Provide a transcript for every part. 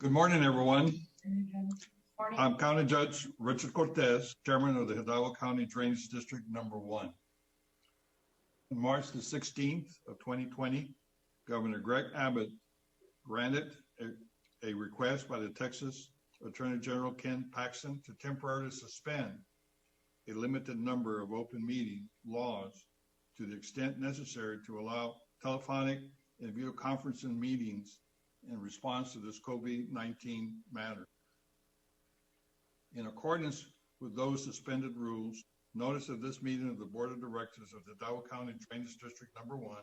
Good morning, everyone. Morning. I'm County Judge Richard Cortez, Chairman of the Hidalgo County Drainage District Number 1. On March the 16th of 2020, Governor Greg Abbott granted a request by the Texas Attorney General Ken Paxton to temporarily suspend a limited number of open meeting laws to the extent necessary to allow telephonic and video conferencing meetings in response to this COVID-19 matter. In accordance with those suspended rules, notice of this meeting of the Board of Directors of the Hidalgo County Drainage District Number 1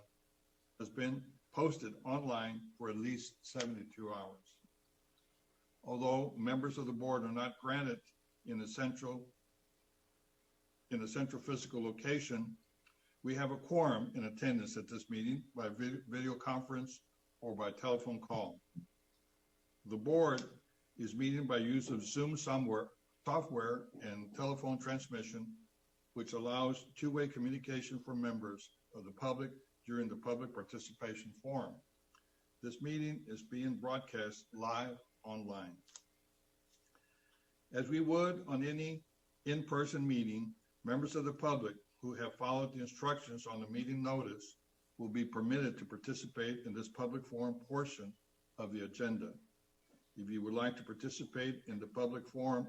has been posted online for at least 72 hours. Although members of the board are not granted in a central physical location, we have a quorum in attendance at this meeting by video conference or by telephone call. The board is meeting by use of Zoom software and telephone transmission, which allows two-way communication from members of the public during the public participation forum. This meeting is being broadcast live online. As we would on any in-person meeting, members of the public who have followed the instructions on the meeting notice will be permitted to participate in this public forum portion of the agenda. If you would like to participate in the public forum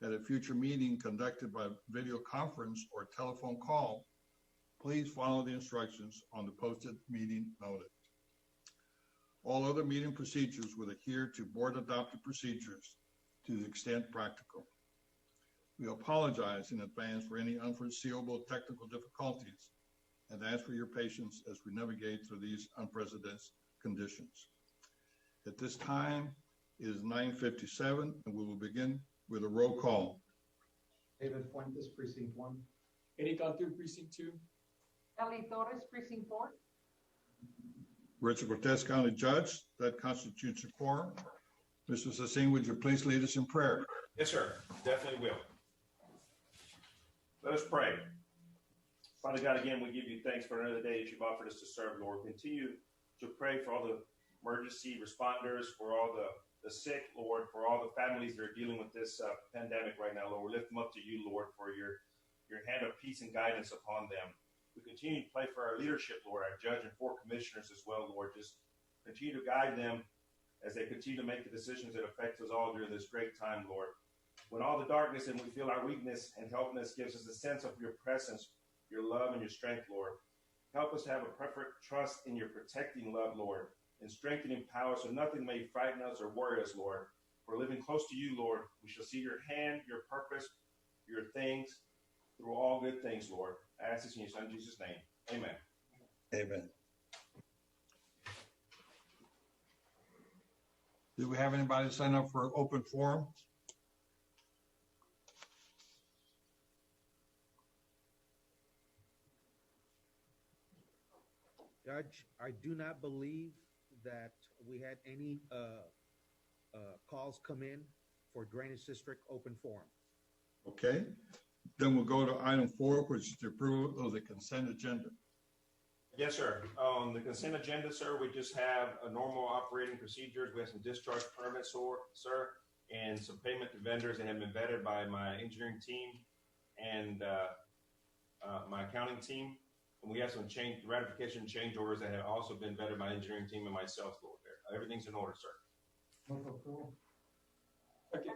at a future meeting conducted by video conference or telephone call, please follow the instructions on the posted meeting notice. All other meeting procedures will adhere to board adopted procedures to the extent practical. We apologize in advance for any unforeseeable technical difficulties and ask for your patience as we navigate through these unprecedented conditions. At this time, it is 9:57, and we will begin with a roll call. David Fuentes, Precinct 1. Eddie Cantu, Precinct 2. Ellie Torres, Precinct 4. Richard Cortez, County Judge. That constitutes a quorum. Mr. Sassin, would you please lead us in prayer? Yes, sir. Definitely will. Let us pray. Father God, again, we give you thanks for another day that you've offered us to serve, Lord. Continue to pray for all the emergency responders, for all the sick, Lord, for all the families that are dealing with this pandemic right now, Lord. We lift them up to you, Lord, for your hand of peace and guidance upon them. We continue to pray for our leadership, Lord, our judge and 4 commissioners as well, Lord. Just continue to guide them as they continue to make the decisions that affect us all during this great time, Lord. When all the darkness and we feel our weakness and helplessness gives us a sense of your presence, your love and your strength, Lord. Help us to have a perfect trust in your protecting love, Lord, and strengthening power so nothing may frighten us or worry us, Lord. For living close to you, Lord, we shall see your hand, your purpose, your things through all good things, Lord. I ask this in your Son, Jesus' name. Amen. Amen. Do we have anybody sign up for an open forum? Judge, I do not believe that we had any calls come in for Drainage District open forum. Okay. Then we'll go to item 4, which is the approval of the consent agenda. Yes, sir. On the consent agenda, sir, we just have a normal operating procedures. We have some discharge permits, sir, and some payment to vendors that have been vetted by my engineering team and my accounting team. And we have some ratification change orders that have also been vetted by engineering team and myself, Lord. Everything's in order, sir. Move for approval. Okay.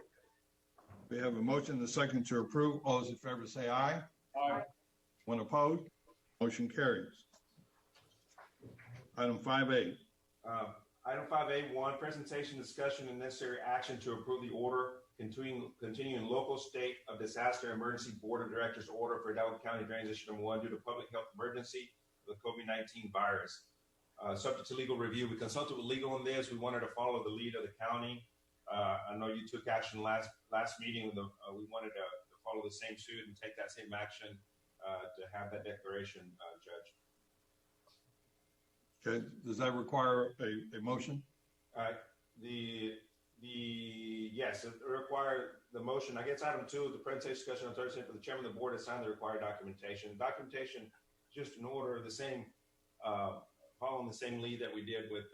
We have a motion and a second to approve. All those in favor say aye. Aye. When opposed, motion carries. Item 5A. Item 5A1, presentation, discussion, and necessary action to approve the order continuing local state of disaster emergency board of directors order for Hidalgo County Drainage District Number 1 due to public health emergency of the COVID-19 virus. Subject to legal review, we consulted with legal on this. We wanted to follow the lead of the county. I know you took action last meeting. We wanted to follow the same suit and take that same action to have that declaration, Judge. Okay. Does that require a motion? Yes, it required the motion. I guess item 2 of the presentation discussion on Thursday for the chairman of the board to sign the required documentation. Documentation just in order, the same, following the same lead that we did with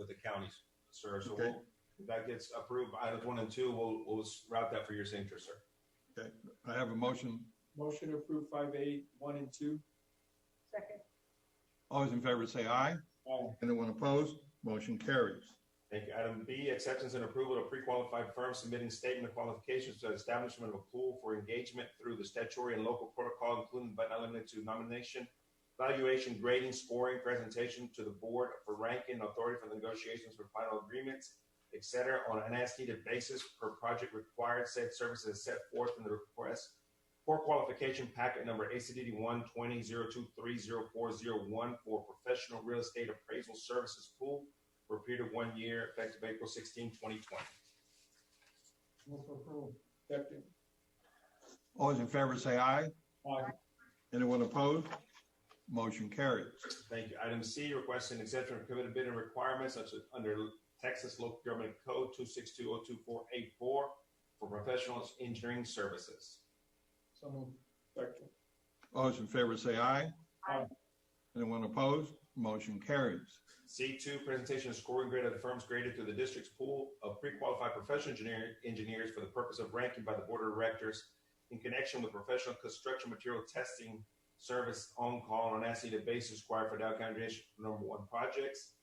the counties, sir. So Okay. if that gets approved, items 1 and 2, we'll route that for your signature, sir. Okay, I have a motion. Motion to approve 5A, 1 and 2. Second. All those in favor say aye. Aye. Anyone opposed? Motion carries. Thank you. Item B, acceptance and approval of pre-qualified firms submitting statement of qualifications to the establishment of a pool for engagement through the statutory and local protocol, including but not limited to nomination, evaluation, grading, scoring, presentation to the board for ranking, authority for the negotiations for final agreements, etc., on an as-needed basis per project required. Said services set forth in the request for qualification packet number ACDD 120-023-0401 for professional real estate appraisal services pool for a period of 1 year, effective April 16, 2020. Move for approval. Second. All those in favor say aye. Aye. Anyone opposed? Motion carries. Thank you. Item C, requesting exemption from committed bidding requirements such as under Texas Local Government Code 262-02484 for professional engineering services. So moved. Second. All those in favor say aye. Aye. Anyone opposed? Motion carries. C2, presentation of scoring grade of the firms graded through the district's pool of pre-qualified professional engineers for the purpose of ranking by the board of directors in connection with professional construction material testing service on call on an as-needed basis required for Dow County District number 1 projects.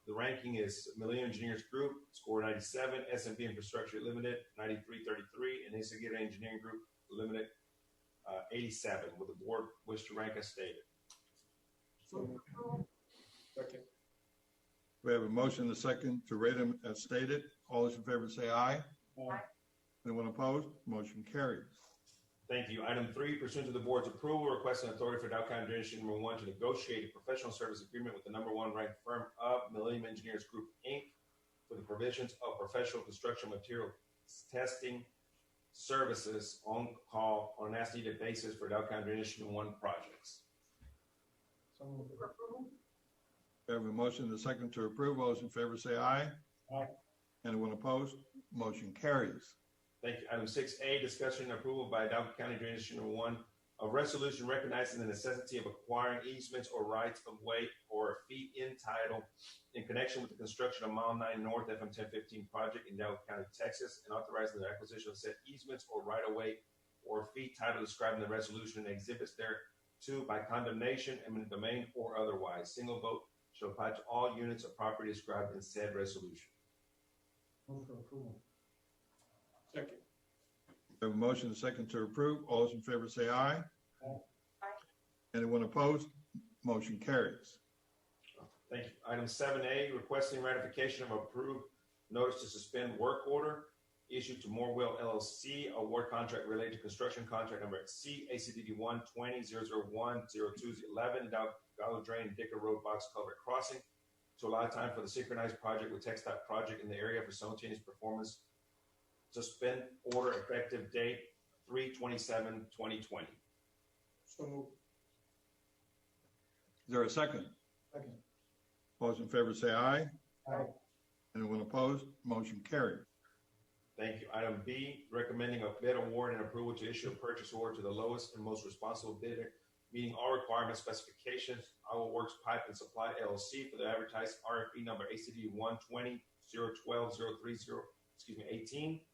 The ranking is Millennium Engineers Group, score 97, S&P Infrastructure Limited, 9333, and Isaguirre Engineering Group Limited, 87, with the board wish to rank as stated. So moved. Second. We have a motion and a second to rate them as stated. All those in favor say aye. Aye. Anyone opposed? Motion carries. Thank you. Item 3, pursuant to the board's approval, requesting authority for Dow County District number 1 to negotiate a professional service agreement with the number 1 ranked firm of Millennium Engineers Group, Inc. for the provisions of professional construction material testing services on call on an as-needed basis for Dow County District 1 projects. So moved. For approval. We have a motion and a second to approve. All those in favor say aye. Aye. Anyone opposed? Motion carries. Thank you. Item 6A, discussion and approval by Dow County Drainage District number 1 of resolution recognizing the necessity of acquiring easements or rights of way or fee in title in connection with the construction of Mile 9 North FM 1015 project in Dow County, Texas, and authorizing the acquisition of said easements or right of way or fee title described in the resolution and exhibits thereto by condemnation, eminent domain, or otherwise. Single vote shall apply to all units of property described in said resolution. Move for approval. Second. We have a motion and a second to approve. All those in favor say aye. Aye. Anyone opposed? Motion carries. Thank you. Item 7A, requesting ratification of approved notice to suspend work order issued to Morewell LLC, award contract related to construction contract number C, ACDD 120-001-0211, Gallo Drain, Dicker Road, Box Culvert Crossing, to allow time for the synchronized project with TxDOT project in the area for simultaneous performance. Suspend order effective date 3/27/2020. So moved. Is there a second? Second. All those in favor say aye. Aye. Anyone opposed? Motion carries. Thank you. Item B, recommending a bid award and approval to issue a purchase order to the lowest and most responsible bidder, meeting all requirements, specifications, Iowa Works Pipe and Supply LLC for the advertised RFP number ACD 120-012-030, 18.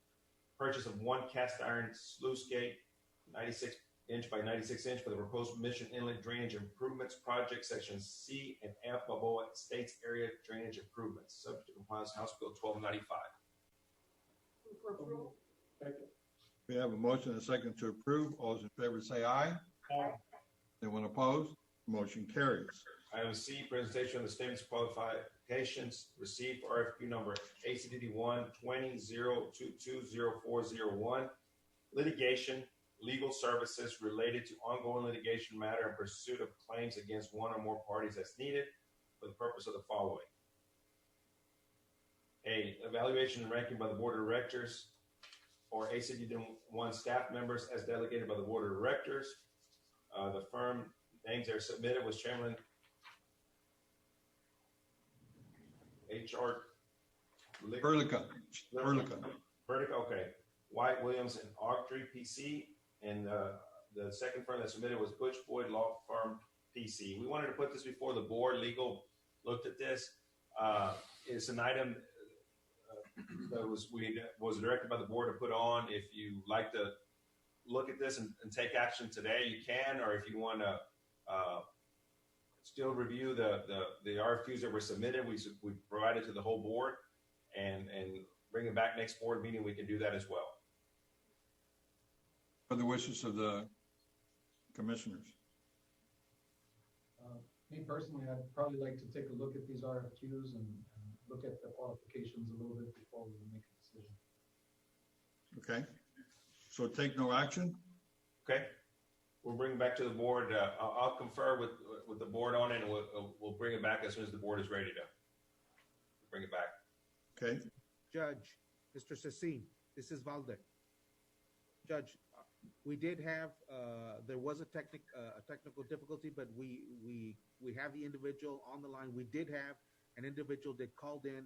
Purchase of 1 cast iron sluice gate, 96 inch by 96 inch for the proposed Mission Inlet Drainage Improvements Project, Section C and F, Balboa States Area Drainage Improvements, subject to compliance with House Bill 1295. Move for approval. Second. We have a motion and a second to approve. All those in favor say aye. Aye. Anyone opposed? Motion carries. Item C, presentation of the statements of qualifications received for RFQ number ACDD 120-022-0401, litigation, legal services related to ongoing litigation matter in pursuit of claims against one or more parties as needed for the purpose of the following. A, evaluation and ranking by the board of directors or ACDD 1 staff members as delegated by the board of directors. The firm names that are submitted was Chairman H.R. Verlica. Verdict, okay. White, Williams, and Augtree, PC. And the second firm that submitted was Butch Boyd Law Firm, PC. We wanted to put this before the board. Legal looked at this. It's an item was directed by the board to put on. If you like to look at this and take action today, you can, or if you want to still review the RFQs that were submitted, we provided to the whole board and bring it back next board meeting, we can do that as well. For the wishes of the commissioners. Me personally, I'd probably like to take a look at these RFQs and look at the qualifications a little bit before we make a decision. Okay, so take no action? Okay, we'll bring it back to the board. I'll confer with the board on it, and we'll bring it back as soon as the board is ready to bring it back. Okay, Judge, Mr. Cecine, this is Valde. Judge, we did have, there was a technical difficulty, but we have the individual on the line. We did have an individual that called in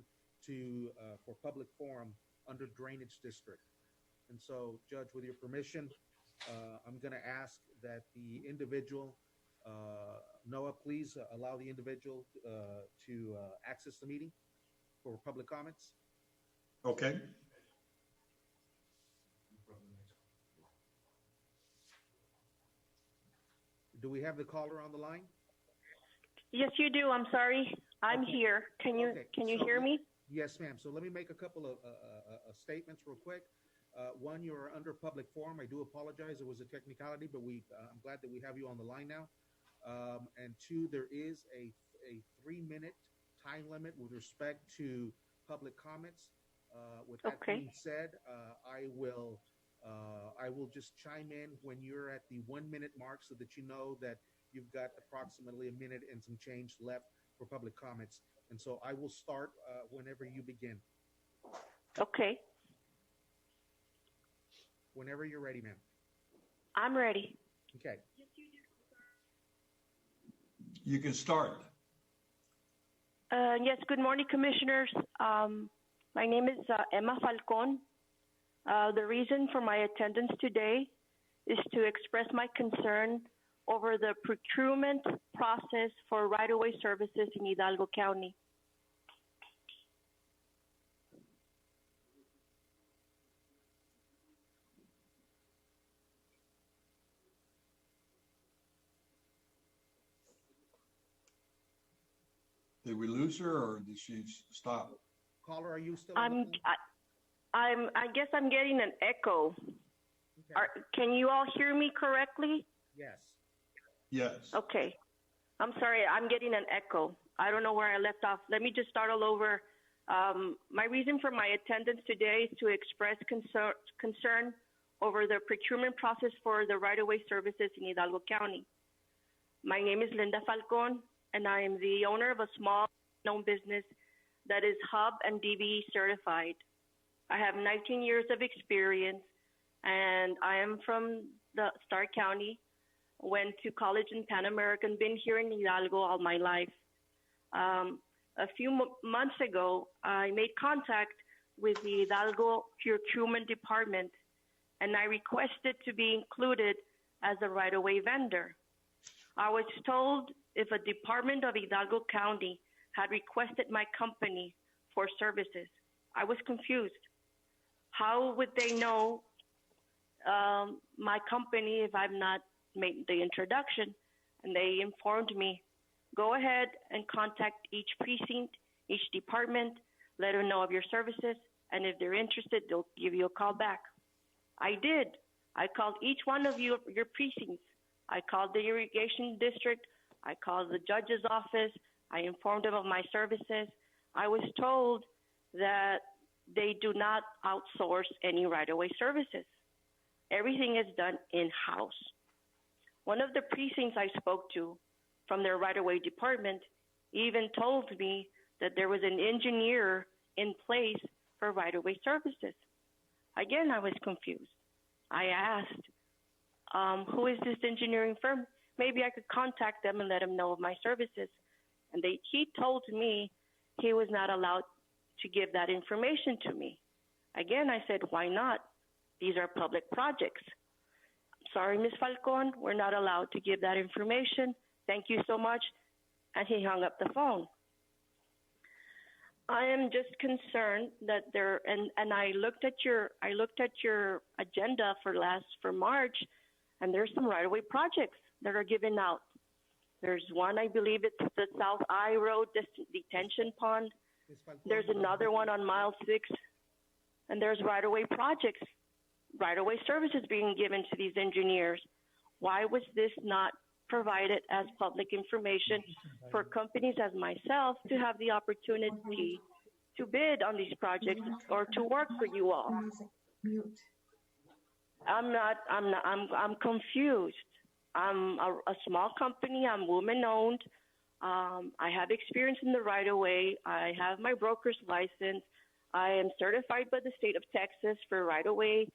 for public forum under Drainage District. And so, Judge, with your permission, I'm going to ask that the individual, Noah, please allow the individual to access the meeting for public comments. okay. Do we have the caller on the line? Yes, you do. I'm sorry. I'm Okay. here. Can you Okay. can you So- hear me? Yes, ma'am. So let me make a couple of statements real quick. One, you're under public forum. I do apologize. It was a technicality, but I'm glad that we have you on the line now. And two, there is a 3-minute time limit with respect to public comments. With that Okay. being said, I will just chime in when you're at the 1-minute mark so that you know that you've got approximately a minute and some change left for public comments. And so I will start whenever you begin. Okay. Whenever you're ready, ma'am. I'm ready. Okay. You can start. Yes, good morning, commissioners. My name is Emma Falcon. The reason for my attendance today is to express my concern over the procurement process for right-of-way services in Hidalgo County. Did we lose her or did she stop? Caller, are you still on the phone? I guess I'm getting an echo. Okay. Can you all hear me correctly? Yes. Yes. Okay. I'm sorry, I'm getting an echo. I don't know where I left off. Let me just start all over. My reason for my attendance today is to express concern over the procurement process for the right-of-way services in Hidalgo County. My name is Linda Falcon, and I am the owner of a small known business that is Hub and DBE certified. I have 19 years of experience, and I am from the Starr County. Went to college in Pan American, been here in Hidalgo all my life. A few months ago, I made contact with the Hidalgo Procurement Department, and I requested to be included as a right-of-way vendor. I was told if a department of Hidalgo County had requested my company for services. I was confused. How would they know my company if I've not made the introduction? And they informed me, go ahead and contact each precinct, each department, let them know of your services, and if they're interested, they'll give you a call back. I did. I called each one of your precincts. I called the irrigation district. I called the judge's office. I informed them of my services. I was told that they do not outsource any right-of-way services. Everything is done in-house. One of the precincts I spoke to from their right-of-way department even told me that there was an engineer in place for right-of-way services. Again, I was confused. I asked, who is this engineering firm? Maybe I could contact them and let them know of my services. And he told me he was not allowed to give that information to me. Again, I said, why not? These are public projects. Sorry, Ms. Falcon, we're not allowed to give that information. Thank you so much. And he hung up the phone. I am just concerned that there, and I looked at your agenda for March, and there's some right-of-way projects that are given out. There's one, I believe it's the South I Road detention pond. Ms. Falcon, There's another one on mile 6, and there's right-of-way projects, right-of-way services being given to these engineers. Why was this not provided as public information for companies as myself to have the opportunity to bid on these projects or to work for you all? I'm confused. I'm a small company. I'm woman-owned. I have experience in the right-of-way. I have my broker's license. I am certified by the state of Texas for right-of-way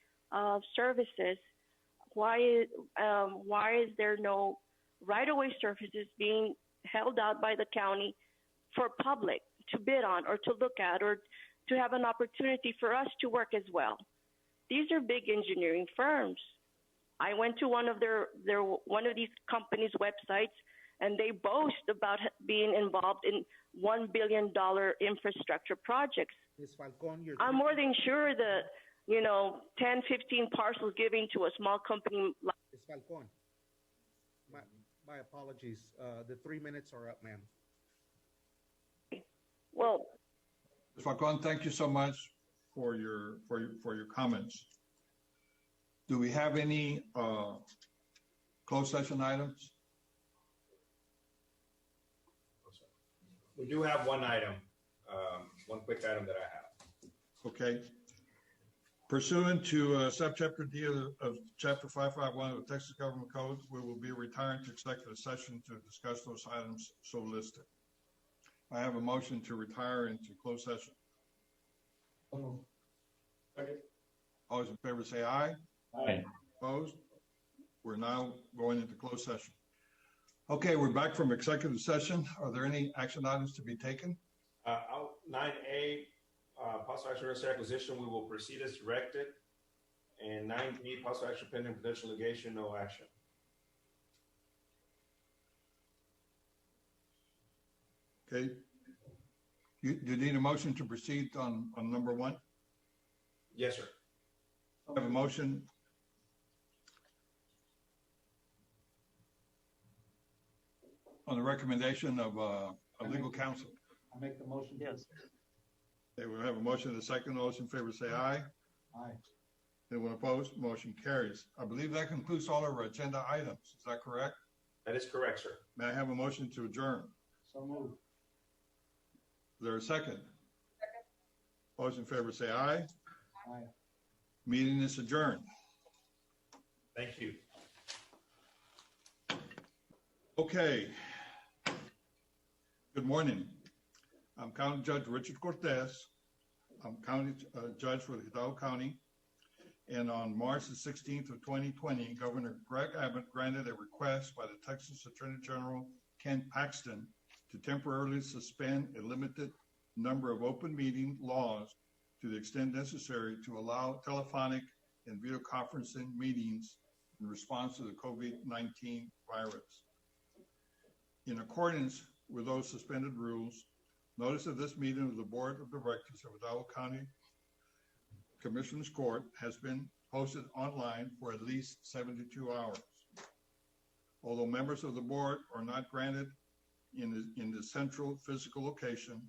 services. Why is there no right-of-way services being held out by the county for public to bid on or to look at or to have an opportunity for us to work as well? These are big engineering firms. I went to one of these companies' websites, and they boast about being involved in $1 billion infrastructure projects. Ms. Falcon, I'm more than sure that 10, 15 parcels given to a small company. Ms. Falcon, my apologies. The 3 minutes are up, ma'am. Well, Ms. Falcon, thank you so much for your comments. Do we have any closed session items? We do have one item, one quick item that I have. Okay. Pursuant to subchapter D of Chapter 551 of the Texas Government Code, we will be retiring to executive session to discuss those items so listed. I have a motion to retire into closed session. Second. All those in favor say aye. Aye. Opposed? We're now going into closed session. Okay, we're back from executive session. Are there any action items to be taken? 9A, possible action real estate acquisition, we will proceed as directed. And 9B, possible action pending potential litigation, no action. Okay. You need a motion to proceed on number 1? Yes, sir. I have a motion. On the recommendation of legal counsel. I make the motion. Yes. Okay, we have a motion and a second. All those in favor say aye. Aye. Anyone opposed? Motion carries. I believe that concludes all of our agenda items. Is that correct? That is correct, sir. May I have a motion to adjourn? So moved. Is there a second? All those in favor say aye. Aye. Meeting is adjourned. Thank you. Okay. Good morning. I'm County Judge Richard Cortez. I'm County Judge for the Hidalgo County. And on March the 16th of 2020, Governor Greg Abbott granted a request by the Texas Attorney General Ken Paxton to temporarily suspend a limited number of open meeting laws to the extent necessary to allow telephonic and video conferencing meetings in response to the COVID-19 virus. In accordance with those suspended rules, notice of this meeting of the Board of Directors of Hidalgo County Commissioners Court has been posted online for at least 72 hours. Although members of the board are not granted in the central physical location,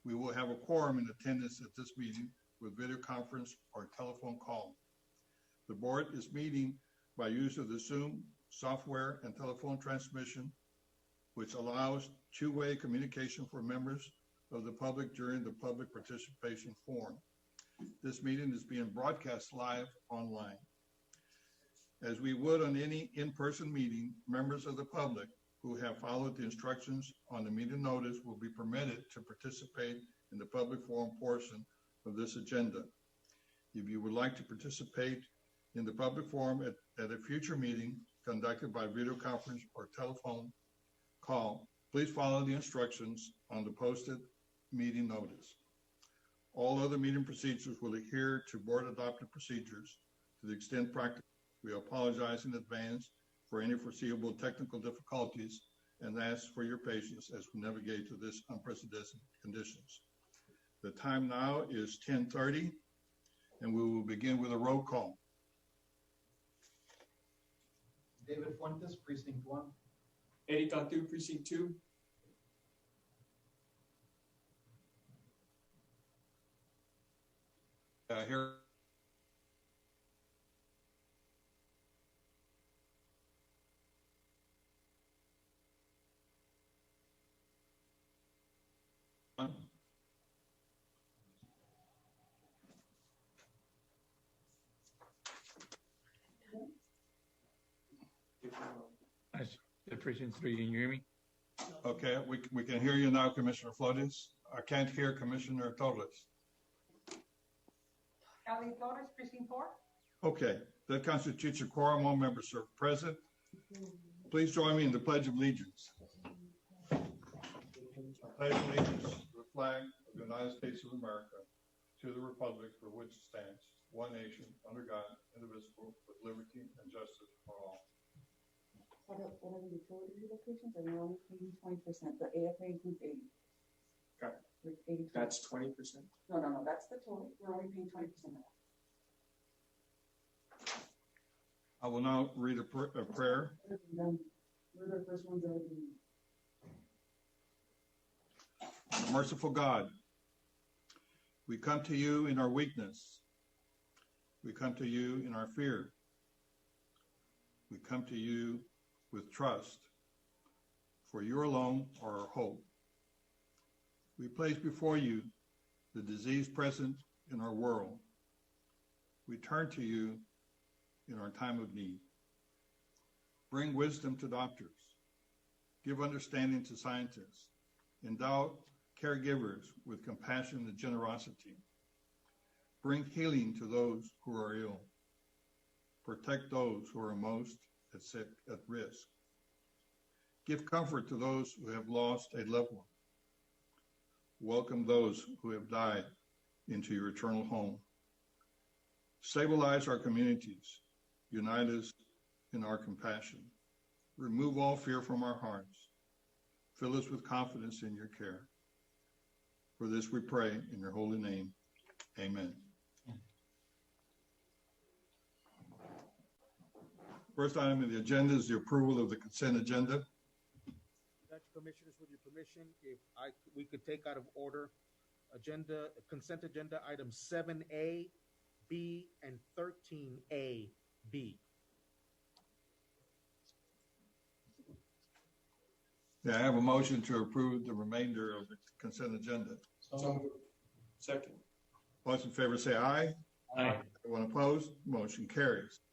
we will have a quorum in attendance at this meeting with video conference or telephone call. The board is meeting by use of the Zoom software and telephone transmission, which allows two-way communication for members of the public during the public participation forum. This meeting is being broadcast live online. As we would on any in-person meeting, members of the public who have followed the instructions on the meeting notice will be permitted to participate in the public forum portion of this agenda. If you would like to participate in the public forum at a future meeting conducted by video conference or telephone call, please follow the instructions on the posted meeting notice. All other meeting procedures will adhere to board adopted procedures to the extent practical. We apologize in advance for any foreseeable technical difficulties and ask for your patience as we navigate through this unprecedented conditions. The time now is 10:30, and we will begin with a roll call. David Fuentes, Precinct 1. Eddie Tatu, Precinct 2. Here. Precinct 3, can you hear me? Okay, we can hear you now, Commissioner Flores. I can't hear Commissioner Torres. Kelly Flores, Precinct 4. Okay, that constitutes a quorum. All members are present. Please join me in the Pledge of Allegiance. I pledge allegiance to the flag of the United States of America, to the republic for which it stands, one nation, under God, indivisible, with liberty and justice for all. What are the utility relocations? Are you only paying 20%? The AFA includes 80. Got it. With 80. That's 20%. No. That's the total. We're only paying 20% of that. I will now read a prayer. We're the first ones that are being. Merciful God, we come to you in our weakness. We come to you in our fear. We come to you with trust, for you alone are our hope. We place before you the disease present in our world. We turn to you in our time of need. Bring wisdom to doctors. Give understanding to scientists. Endow caregivers with compassion and generosity. Bring healing to those who are ill. Protect those who are most at risk. Give comfort to those who have lost a loved one. Welcome those who have died into your eternal home. Stabilize our communities. Unite us in our compassion. Remove all fear from our hearts. Fill us with confidence in your care. For this we pray in your holy name. Amen. First item on the agenda is the approval of the consent agenda. Judge, Commissioners, with your permission, if we could take out of order consent agenda items 7A, B, and 13A, B. Yeah, I have a motion to approve the remainder of the consent agenda. So second. All those in favor say aye. Aye. Anyone opposed? Motion carries.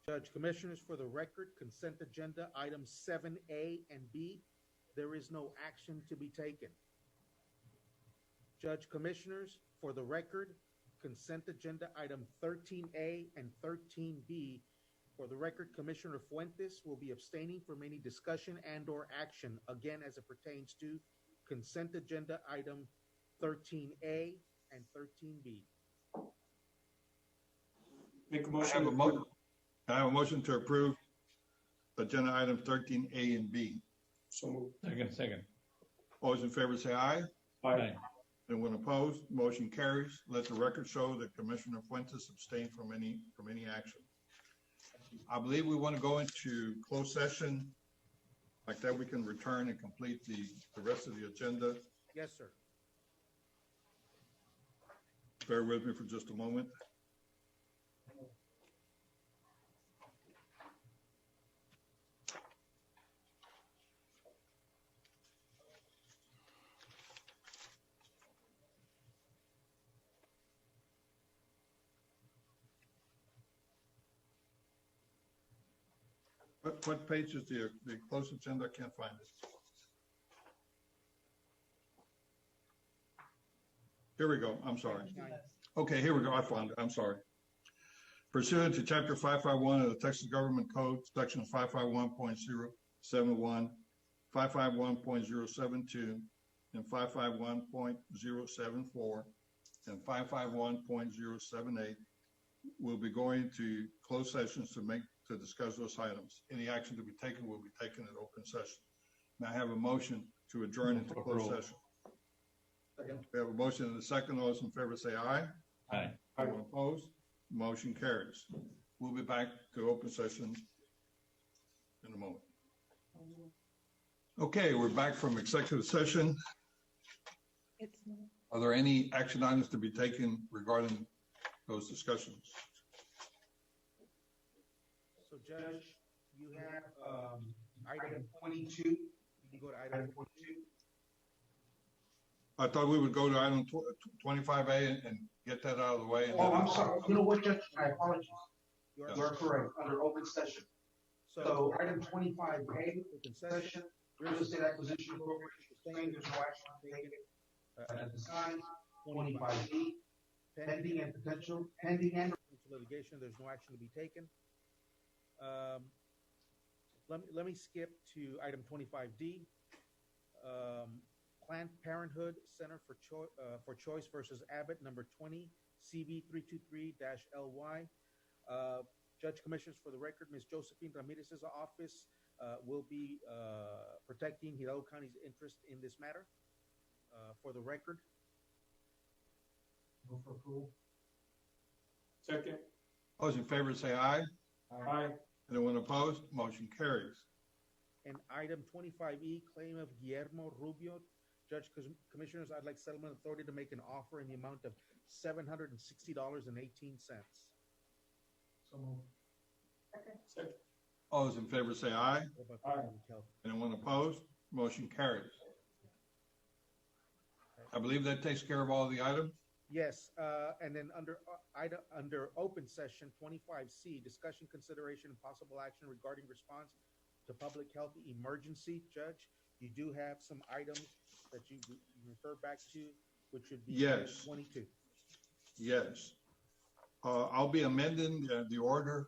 Judge, Commissioners, for the record, consent agenda items 7A and B, there is no action to be taken. Judge, Commissioners, for the record, consent agenda item 13A and 13B, for the record, Commissioner Fuentes will be abstaining from any discussion and or action, again, as it pertains to consent agenda item 13A and 13B. Make a I motion. have a motion to approve agenda items 13A and B. So moved. Second. All those in favor say aye. Aye. Anyone opposed? Motion carries. Let the record show that Commissioner Fuentes abstained from any action. I believe we want to go into closed session. Like that, we can return and complete the rest of the agenda. Yes, sir. Bear with me for just a moment. What page is the closed agenda? I can't find it. Here we go. I'm sorry. Okay, here we go. I found it. I'm sorry. Pursuant to Chapter 551 of the Texas Government Code, Section 551.071, 551.072, and 551.074, and 551.078, we'll be going to closed sessions to discuss those items. Any action to be taken will be taken in open session. May I have a motion to adjourn into closed session? Second. We have a motion and a second. All those in favor say aye. Aye. Anyone opposed? Motion carries. We'll be back to open session in a moment. Okay, we're back from executive session. It's not. Are there any action items to be taken regarding those discussions? So Judge, you have, item 22. You can go to item 22. I thought we would go to item 25A and get that out of the way. and Oh, then- I'm sorry. You know what, Judge? My apologies. You Yeah. You are correct, under open session. So item 25A, open session, session, real estate acquisition corporation, saying there's no action taken at this time. 25B, pending and potential, pending and into litigation, there's no action to be taken. Let me skip to item 25D. Planned Parenthood Center for Choice versus Abbott, number 20, CV 323-LY. Judge Commissioners, for the record, Ms. Josephine Ramirez's office will be protecting Hidalgo County's interest in this matter. For the record, Move for approval. Second. All those in favor say aye. Aye. Anyone opposed? Motion carries. and item 25E, claim of Guillermo Rubio. Judge Commissioners, I'd like settlement authority to make an offer in the amount of $760.18. So moved. Second. All those in favor say aye. Aye. Anyone opposed? Motion carries. I believe that takes care of all the items. Yes, and then under open session 25C, discussion, consideration, and possible action regarding response to public health emergency. Judge, you do have some items that you refer back to, which would be item Yes. 22. Yes. I'll be amending the order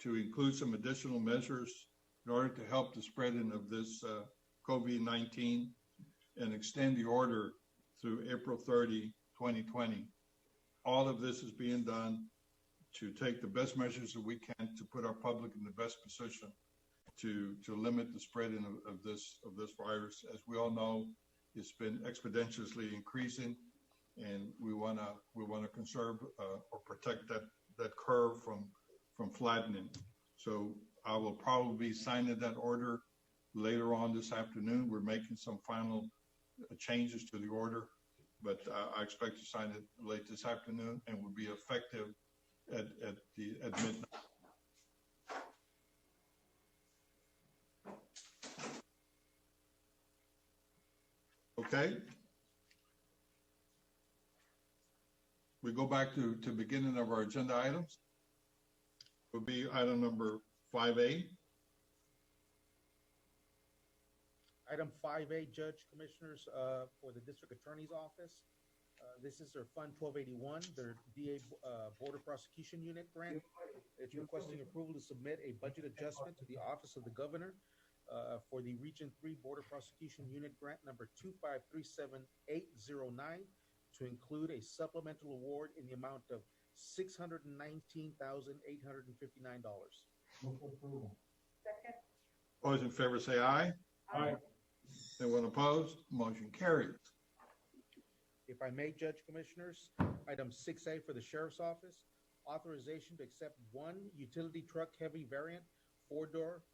to include some additional measures in order to help the spreading of this COVID-19 and extend the order through April 30, 2020. All of this is being done to take the best measures that we can to put our public in the best position to limit the spreading of this virus. As we all know, it's been exponentially increasing, and we want to conserve or protect that curve from flattening. So I will probably be signing that order later on this afternoon. We're making some final changes to the order, but I expect to sign it late this afternoon and will be effective at midnight. Okay. We go back to beginning of our agenda items. Will be item number 5A. Item 5A, Judge Commissioners, for the District Attorney's Office. This is their Fund 1281, their DA Border Prosecution Unit grant. It's requesting approval to submit a budget adjustment to the Office of the Governor for the Region 3 Border Prosecution Unit grant number 2537809 to include a supplemental award in the amount of $619,859. Move for approval. Second. All those in favor say aye. Aye. Anyone opposed? Motion carries. If I may, Judge Commissioners, item 6A for the Sheriff's Office, authorization to accept one utility truck heavy variant, 4-door,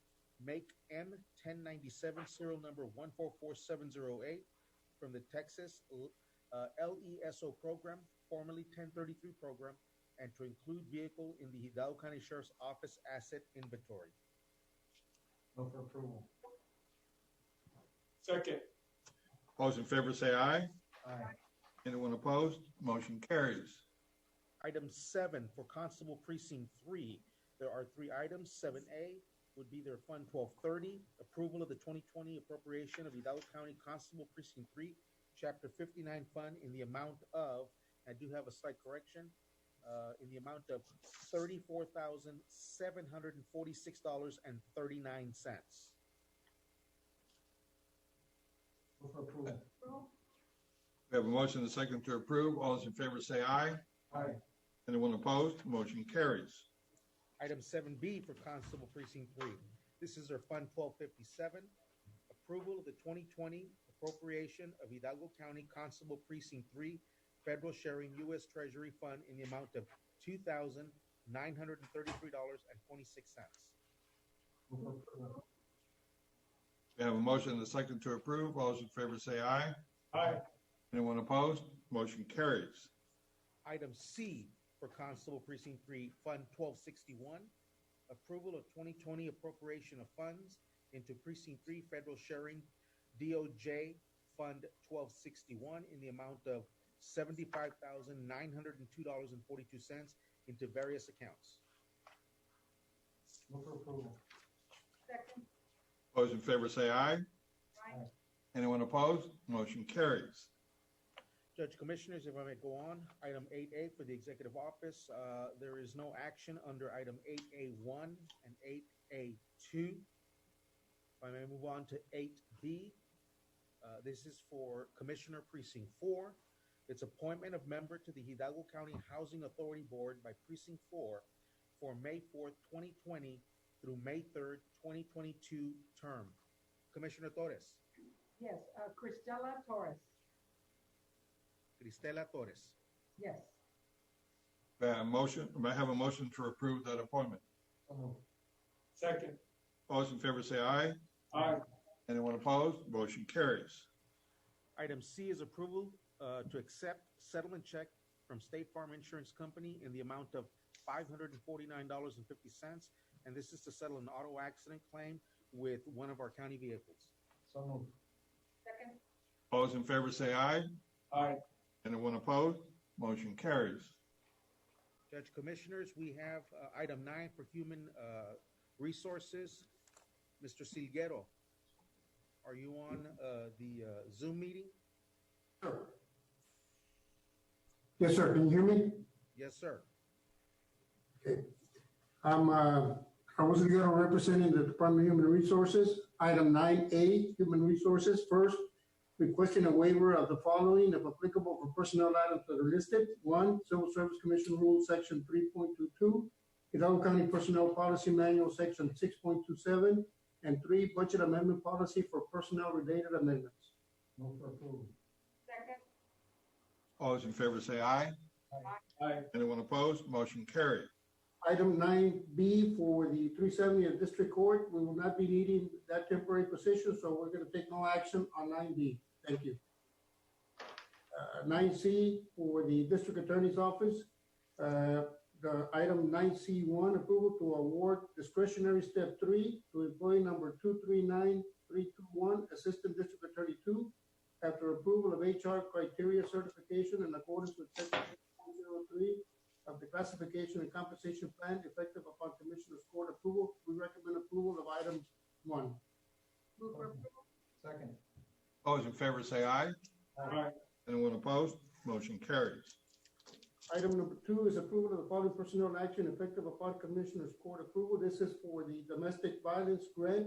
make M1097, serial number 144708, from the Texas LESO program, formerly 1033 program, and to include vehicle in the Hidalgo County Sheriff's Office asset inventory. Move for approval. Second. All those in favor say aye. Aye. Anyone opposed? Motion carries. Item 7 for Constable Precinct 3. There are 3 items. 7A would be their Fund 1230, approval of the 2020 appropriation of Hidalgo County Constable Precinct 3, Chapter 59 fund in the amount of, I do have a slight correction, in the amount of $34,746.39. Move for approval. We have a motion and a second to approve. All those in favor say aye. Aye. Anyone opposed? Motion carries. Item 7B for Constable Precinct 3. This is their Fund 1257, approval of the 2020 appropriation of Hidalgo County Constable Precinct 3 Federal Sharing U.S. Treasury Fund in the amount of $2,933.26. Move for approval. We have a motion and a second to approve. All those in favor say aye. Aye. Anyone opposed? Motion carries. Item C for Constable Precinct 3 Fund 1261, approval of 2020 appropriation of funds into Precinct 3 Federal Sharing DOJ Fund 1261 in the amount of $75,902.42 into various accounts. Move for approval. Second. All those in favor say aye. Aye. Anyone opposed? Motion carries. Judge Commissioners, if I may go on, item 8A for the Executive Office, there is no action under item 8A1 and 8A2. If I may move on to 8B, this is for Commissioner Precinct 4. It's appointment of member to the Hidalgo County Housing Authority Board by Precinct 4 for May 4th, 2020 through May 3rd, 2022 term. Commissioner Torres. Yes, Cristela Torres. Cristela Torres. Yes. May I have a motion to approve that appointment? So moved. Second. All those in favor say aye. Aye. Anyone opposed? Motion carries. Item C is approval to accept settlement check from State Farm Insurance Company in the amount of $549.50, and this is to settle an auto accident claim with one of our county vehicles. So moved. Second. All those in favor say aye. Aye. Anyone opposed? Motion carries. Judge Commissioners, we have item 9 for human resources. Mr. Silguero, are you on the Zoom meeting? Sure. Yes, sir. Can you hear me? Yes, sir. Okay. I'm Raul Silguero, representing the Department of Human Resources. Item 9A, Human Resources. First, requesting a waiver of the following, if applicable, for personnel items that are listed. 1, Civil Service Commission Rule, Section 3.22, Hidalgo County Personnel Policy Manual, Section 6.27, and 3, Budget Amendment Policy for personnel-related amendments. Move for approval. Second. All those in favor say aye. Aye. Anyone opposed? Motion carries. Item 9B for the 370th District Court, we will not be needing that temporary position, so we're going to take no action on 9B. Thank you. 9C for the District Attorney's Office, the item 9C1, approval to award discretionary step 3 to employee number 239321, Assistant District Attorney 2, after approval of HR criteria certification in accordance with Section 6.03 of the Classification and Compensation Plan, effective upon Commissioner's Court approval. We recommend approval of item 1. Move for approval. Second. All those in favor say aye. Aye. Anyone opposed? Motion carries. Item number 2 is approval of the following personnel action effective upon Commissioner's Court approval. This is for the domestic violence grant.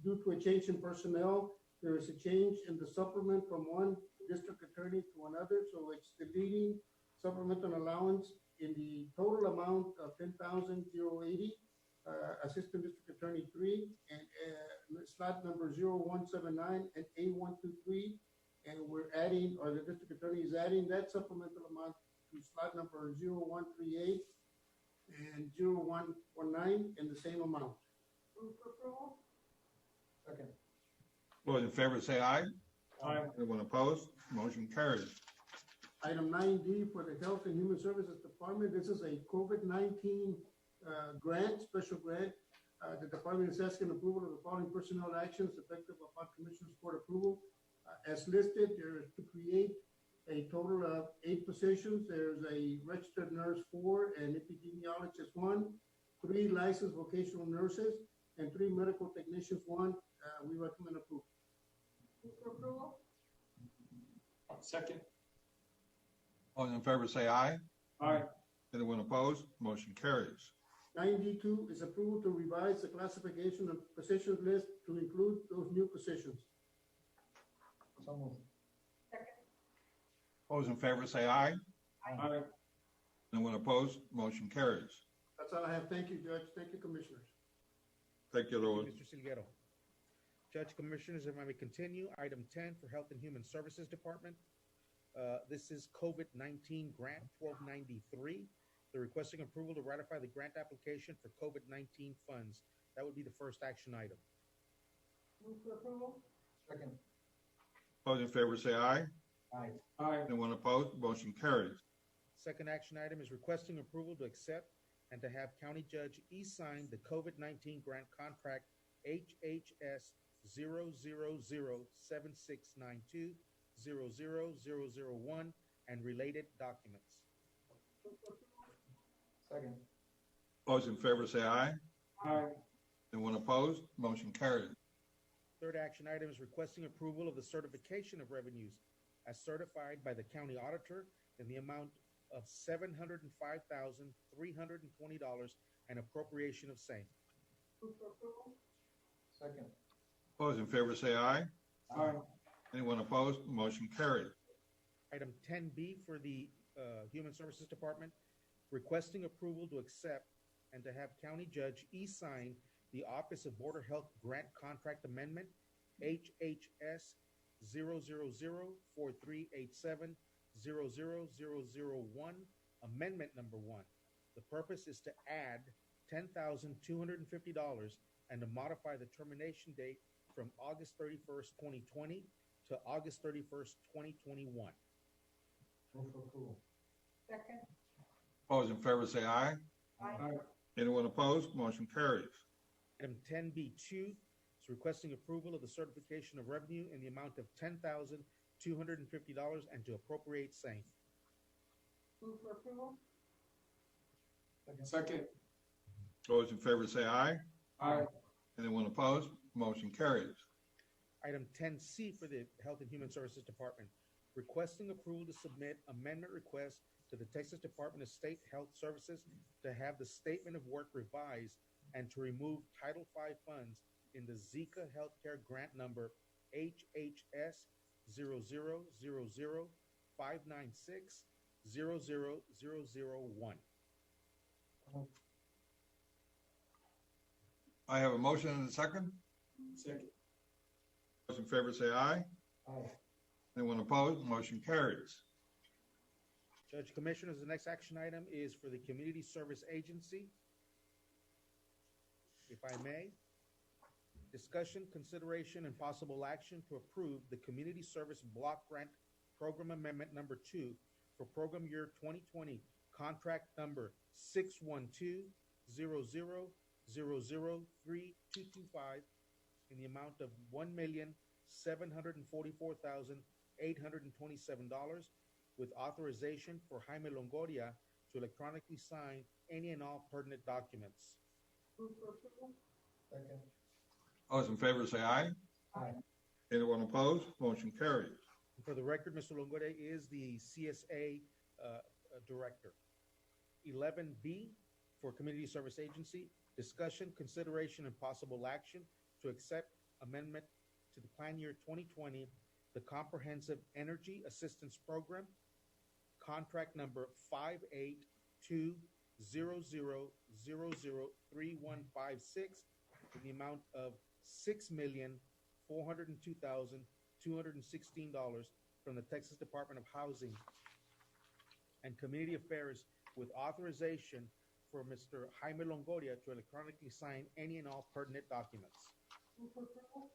Due to a change in personnel, there is a change in the supplement from one district attorney to another. So it's deleting supplemental allowance in the total amount of $10,080, Assistant District Attorney 3, and slot number 0179 and A123. And we're adding, or the district attorney is adding that supplemental amount to slot number 0138 and 0119 in the same amount. Move for approval. Second. All those in favor say aye. Aye. Anyone opposed? Motion carries. Item 9D for the Health and Human Services Department. This is a COVID-19 grant, special grant. The department is asking approval of the following personnel actions effective upon Commissioner's Court approval. As listed, there is to create a total of 8 positions. There's a registered nurse 4, and epidemiologist 1, 3 licensed vocational nurses, and 3 medical technicians 1. We recommend approval. Move for approval. Second. All those in favor say aye. Aye. Anyone opposed? Motion carries. 9D2 is approval to revise the classification of positions list to include those new positions. So moved. Second. All those in favor say aye. Aye. Anyone opposed? Motion carries. That's all I have. Thank you, Judge. Thank you, Commissioners. Thank you, Lord. Mr. Silguero. Judge Commissioners, if I may continue, item 10 for Health and Human Services Department. This is COVID-19 Grant 1293. They're requesting approval to ratify the grant application for COVID-19 funds. That would be the first action item. Move for approval. Second. All those in favor say aye. Aye. Aye. Anyone opposed? Motion carries. Second action item is requesting approval to accept and to have County Judge e-sign the COVID-19 grant contract HHS 0007692-00001 and related documents. Move for approval. Second. All those in favor say aye. Aye. Anyone opposed? Motion carries. Third action item is requesting approval of the certification of revenues as certified by the county auditor in the amount of $705,320 and appropriation of same. Move for approval. Second. All those in favor say aye. Aye. Anyone opposed? Motion carries. Item 10B for the Human Services Department, requesting approval to accept and to have County Judge e-sign the Office of Border Health Grant Contract Amendment, HHS 0004387-00001, Amendment Number 1. The purpose is to add $10,250 and to modify the termination date from August 31st, 2020 to August 31st, 2021. Move for approval. Second. All those in favor say aye. Aye. Anyone opposed? Motion carries. Item 10B2 is requesting approval of the certification of revenue in the amount of $10,250 and to appropriate same. Move for approval. Second. All those in favor say aye. Aye. Anyone opposed? Motion carries. Item 10C for the Health and Human Services Department, requesting approval to submit amendment request to the Texas Department of State Health Services to have the statement of work revised and to remove Title V funds in the Zika Healthcare Grant Number HHS 00059600001. I have a motion and a second. Second. Those in favor say aye. Aye. Anyone opposed? Motion carries. Judge Commissioners, the next action item is for the Community Service Agency. If I may, discussion, consideration, and possible action to approve the Community Service Block Grant Program Amendment Number 2 for Program Year 2020, Contract Number 612-00-003-225 in the amount of $1,744,827 with authorization for Jaime Longoria to electronically sign any and all pertinent documents. Move for approval. Second. All those in favor say aye. Aye. Anyone opposed? Motion carries. For the record, Mr. Longoria is the CSA director. 11B for Community Service Agency, discussion, consideration, and possible action to accept amendment to the Plan Year 2020, the Comprehensive Energy Assistance Program, contract number 58200003156 in the amount of $6,402,216 from the Texas Department of Housing and Community Affairs with authorization for Mr. Jaime Longoria to electronically sign any and all pertinent documents. Move for approval.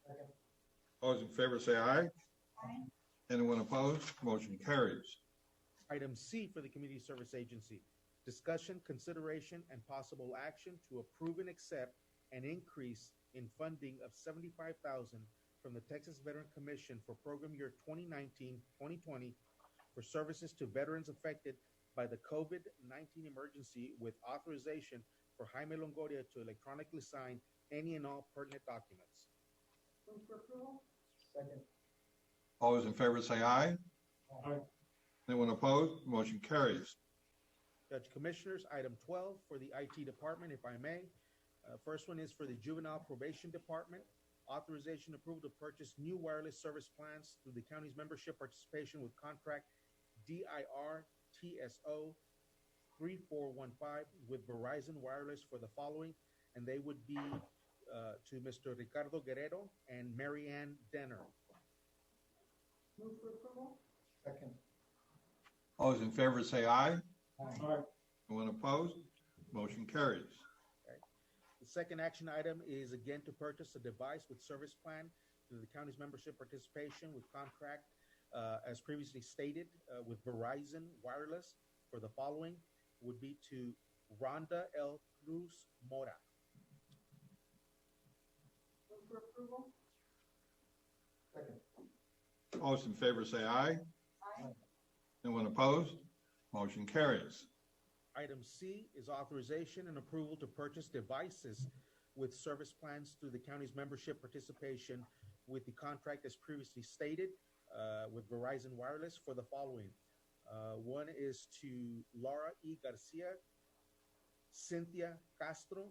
Second. All those in favor say aye. Aye. Anyone opposed? Motion carries. Item C for the Community Service Agency, discussion, consideration, and possible action to approve and accept an increase in funding of $75,000 from the Texas Veteran Commission for Program Year 2019-2020 for services to veterans affected by the COVID-19 emergency with authorization for Jaime Longoria to electronically sign any and all pertinent documents. Move for approval. Second. All those in favor say aye. Aye. Anyone opposed? Motion carries. Judge Commissioners, item 12 for the IT Department, if I may. First one is for the Juvenile Probation Department. Authorization approval to purchase new wireless service plans through the county's membership participation with contract DIR TSO 3415 with Verizon Wireless for the following, and they would be to Mr. Ricardo Guerrero and Mary Ann Denner. Move for approval? Second. All those in favor say aye. Aye. Anyone opposed? Motion carries. The second action item is again to purchase a device with service plan to the county's membership participation with contract, as previously stated, with Verizon Wireless for the following would be to Rhonda L. Cruz Mora. Move for approval? Second. All those in favor say aye. Aye. Anyone opposed? Motion carries. Item C is authorization and approval to purchase devices with service plans through the county's membership participation with the contract as previously stated with Verizon Wireless for the following. One is to Laura E. Garcia, Cynthia Castro,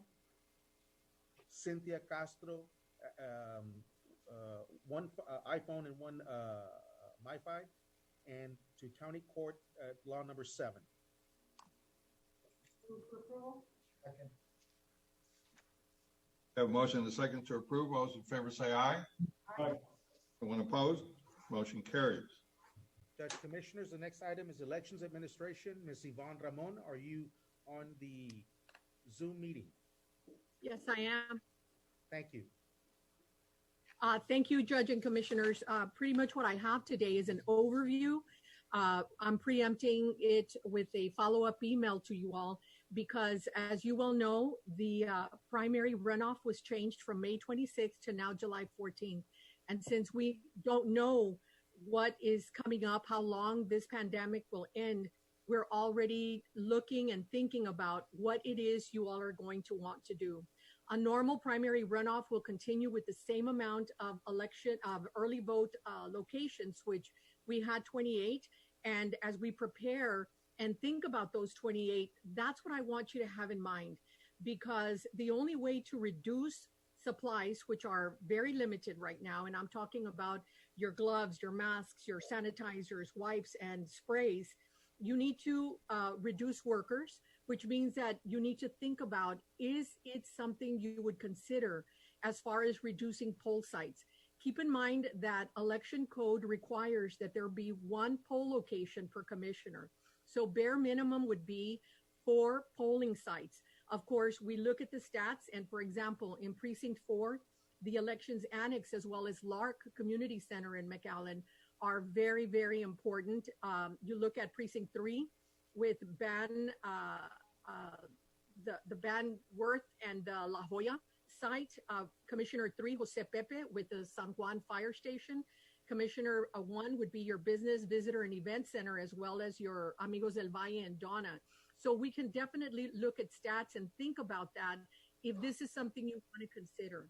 one iPhone and one MiFi, and to County Court Law Number 7. Move for approval? Second. We have a motion and a second to approve. All those in favor say aye. Aye. Anyone opposed? Motion carries. Judge Commissioners, the next item is Elections Administration. Ms. Yvonne Ramon, are you on the Zoom meeting? Yes, I am. Thank you. Thank you, Judge and Commissioners. Pretty much what I have today is an overview. I'm preempting it with a follow-up email to you all because, as you well know, the primary runoff was changed from May 26th to now July 14th. And since we don't know what is coming up, how long this pandemic will end, we're already looking and thinking about what it is you all are going to want to do. A normal primary runoff will continue with the same amount of early vote locations, which we had 28. And as we prepare and think about those 28, that's what I want you to have in mind, because the only way to reduce supplies, which are very limited right now, and I'm talking about your gloves, your masks, your sanitizers, wipes, and sprays, you need to reduce workers, which means that you need to think about, is it something you would consider as far as reducing poll sites? Keep in mind that election code requires that there be one poll location per commissioner. So bare minimum would be 4 polling sites. Of course, we look at the stats, and for example, in Precinct 4, the elections annex as well as Lark Community Center in McAllen are very, very important. You look at Precinct 3 with the Banworth and La Jolla site, Commissioner 3, Jose Pepe, with the San Juan Fire Station. Commissioner 1 would be your Business, Visitor, and Event Center, as well as your Amigos del Valle and Donna. So we can definitely look at stats and think about that if this is something you want to consider.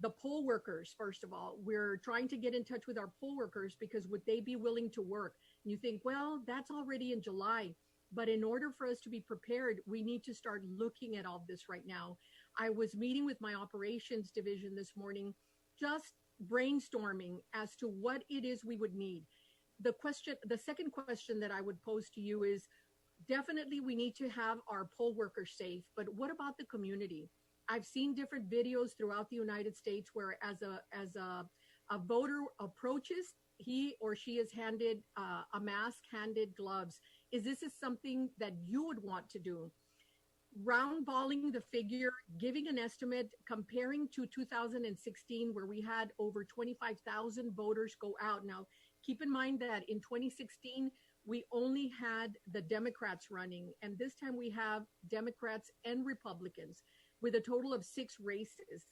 The poll workers, first of all, we're trying to get in touch with our poll workers because would they be willing to work? And you think, well, that's already in July. But in order for us to be prepared, we need to start looking at all this right now. I was meeting with my operations division this morning, just brainstorming as to what it is we would need. The second question that I would pose to you is, definitely we need to have our poll workers safe, but what about the community? I've seen different videos throughout the United States where as a voter approaches, he or she is handed a mask, handed gloves. Is this something that you would want to do? Roundballing the figure, giving an estimate, comparing to 2016 where we had over 25,000 voters go out. Now, keep in mind that in 2016, we only had the Democrats running, and this time we have Democrats and Republicans with a total of 6 races.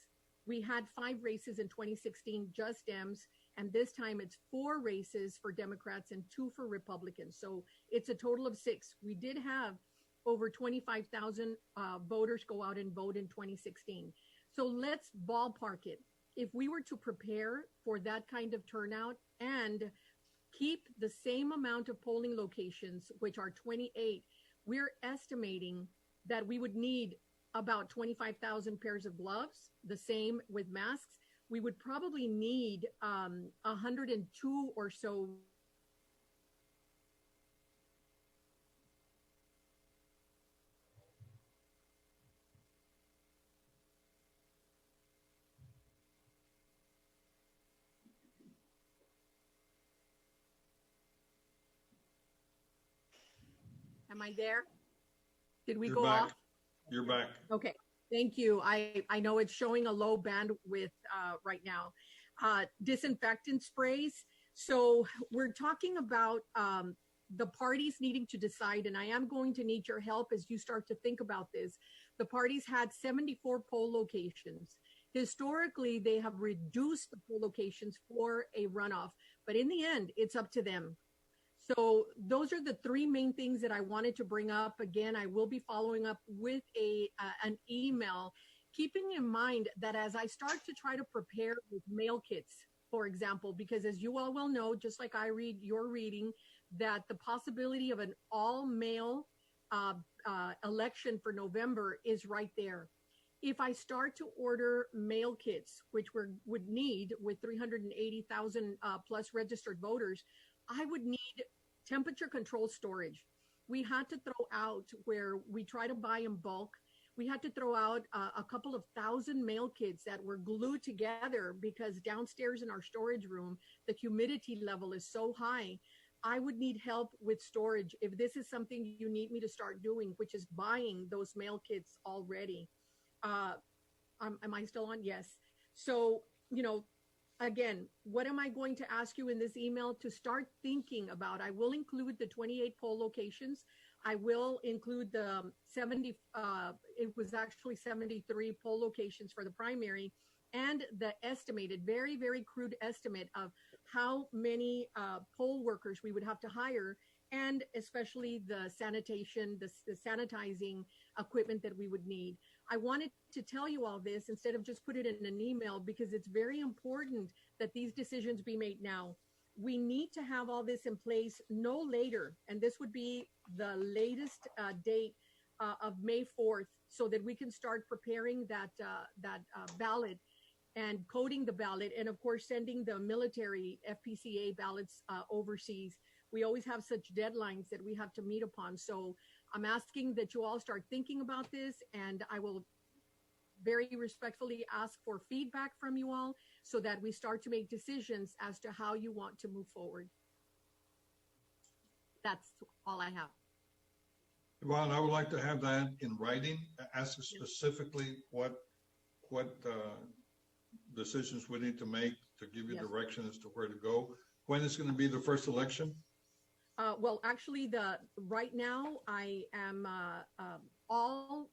We had 5 races in 2016, just Dems, and this time it's 4 races for Democrats and 2 for Republicans. So it's a total of 6. We did have over 25,000 voters go out and vote in 2016. So let's ballpark it. If we were to prepare for that kind of turnout and keep the same amount of polling locations, which are 28, we're estimating that we would need about 25,000 pairs of gloves, the same with masks. We would probably need 102 or so Am I there? Did we You're go back. off? You're back. Okay, thank you. I know it's showing a low bandwidth right now. Disinfectant sprays. So we're talking about the parties needing to decide, and I am going to need your help as you start to think about this. The parties had 74 poll locations. Historically, they have reduced the poll locations for a runoff, but in the end, it's up to them. So those are the three main things that I wanted to bring up. Again, I will be following up with an email, keeping in mind that as I start to try to prepare with mail kits, for example, because as you all well know, just like I read, you're reading, that the possibility of an all-mail election for November is right there. If I start to order mail kits, which would need with 380,000 plus registered voters, I would need temperature control storage. We had to throw out, where we try to buy in bulk, we had to throw out a couple of thousand mail kits that were glued together because downstairs in our storage room, the humidity level is so high. I would need help with storage if this is something you need me to start doing, which is buying those mail kits already. Am I still on? Yes. So, again, what am I going to ask you in this email to start thinking about? I will include the 28 poll locations. I will include the 70, it was actually 73 poll locations for the primary, and the estimated, very, very crude estimate of how many poll workers we would have to hire, and especially the sanitation, the sanitizing equipment that we would need. I wanted to tell you all this instead of just put it in an email, because it's very important that these decisions be made now. We need to have all this in place no later, and this would be the latest date of May 4th, so that we can start preparing that ballot and coding the ballot, and of course sending the military FPCA ballots overseas. We always have such deadlines that we have to meet upon. So I'm asking that you all start thinking about this, and I will very respectfully ask for feedback from you all so that we start to make decisions as to how you want to move forward. That's all I have. Well, I would like to have that in writing. Ask specifically what decisions we need to make to give you direction as to where to go. When is going to be the first election? Well, actually, right now I am all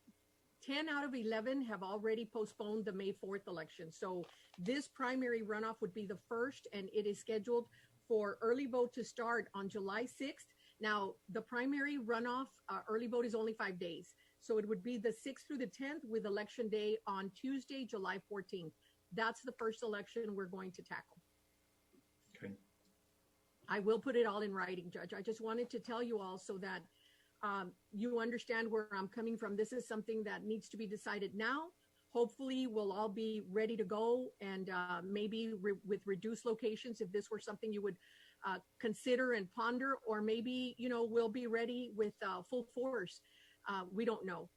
10 out of 11 have already postponed the May 4th election. So this primary runoff would be the first, and it is scheduled for early vote to start on July 6th. Now, the primary runoff early vote is only 5 days. So it would be the 6th through the 10th, with election day on Tuesday, July 14th. That's the first election we're going to tackle. Okay. I will put it all in writing, Judge. I just wanted to tell you all so that you understand where I'm coming from. This is something that needs to be decided now. Hopefully, we'll all be ready to go, and maybe with reduced locations, if this were something you would consider and ponder, or maybe, we'll be ready with full force. We don't know.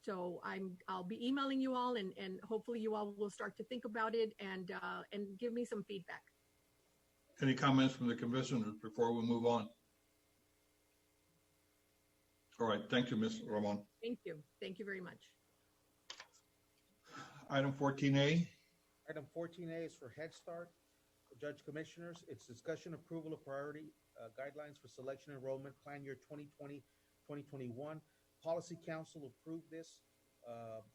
So I'll be emailing you all, and hopefully you all will start to think about it and give me some feedback. Any comments from the commissioners before we move on? All right. Thank you, Ms. Ramon. Thank you. Thank you very much. Item 14A. Item 14A is for Head Start. Judge Commissioners, it's discussion approval of priority guidelines for selection enrollment plan year 2020-2021. Policy Council approved this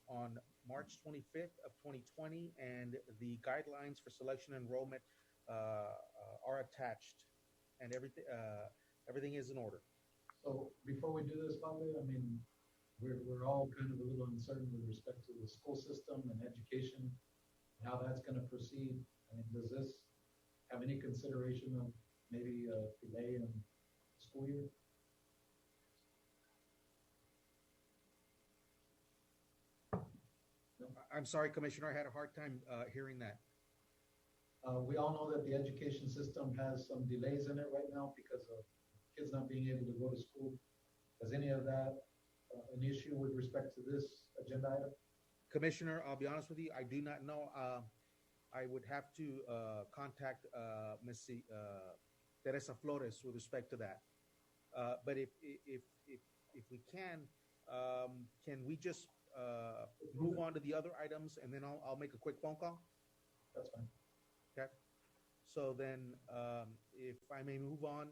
on March 25th of 2020, and the guidelines for selection enrollment are attached, and everything is in order. So before we do this, Pablo, I mean, we're all kind of a little uncertain with respect to the school system and education, and how that's going to proceed. I mean, does this have any consideration of maybe a delay in the school year? No, I'm sorry, Commissioner, I had a hard time hearing that. We all know that the education system has some delays in it right now because of kids not being able to go to school. Is any of that an issue with respect to this agenda item? Commissioner, I'll be honest with you, I do not know. I would have to contact Ms. Teresa Flores with respect to that. But if if we can we just move on to the other items, and then I'll make a quick phone call? That's fine. Okay. So then, if I may move on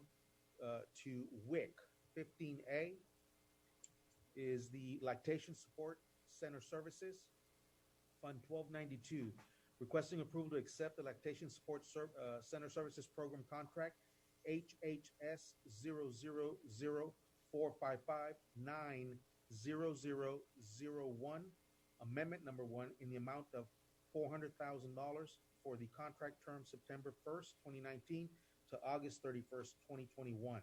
to WIC 15A is the Lactation Support Center Services, Fund 1292, requesting approval to accept the Lactation Support Center Services Program Contract HHS 00045590001, Amendment Number 1, in the amount of $400,000 for the contract term September 1st, 2019 to August 31st, 2021.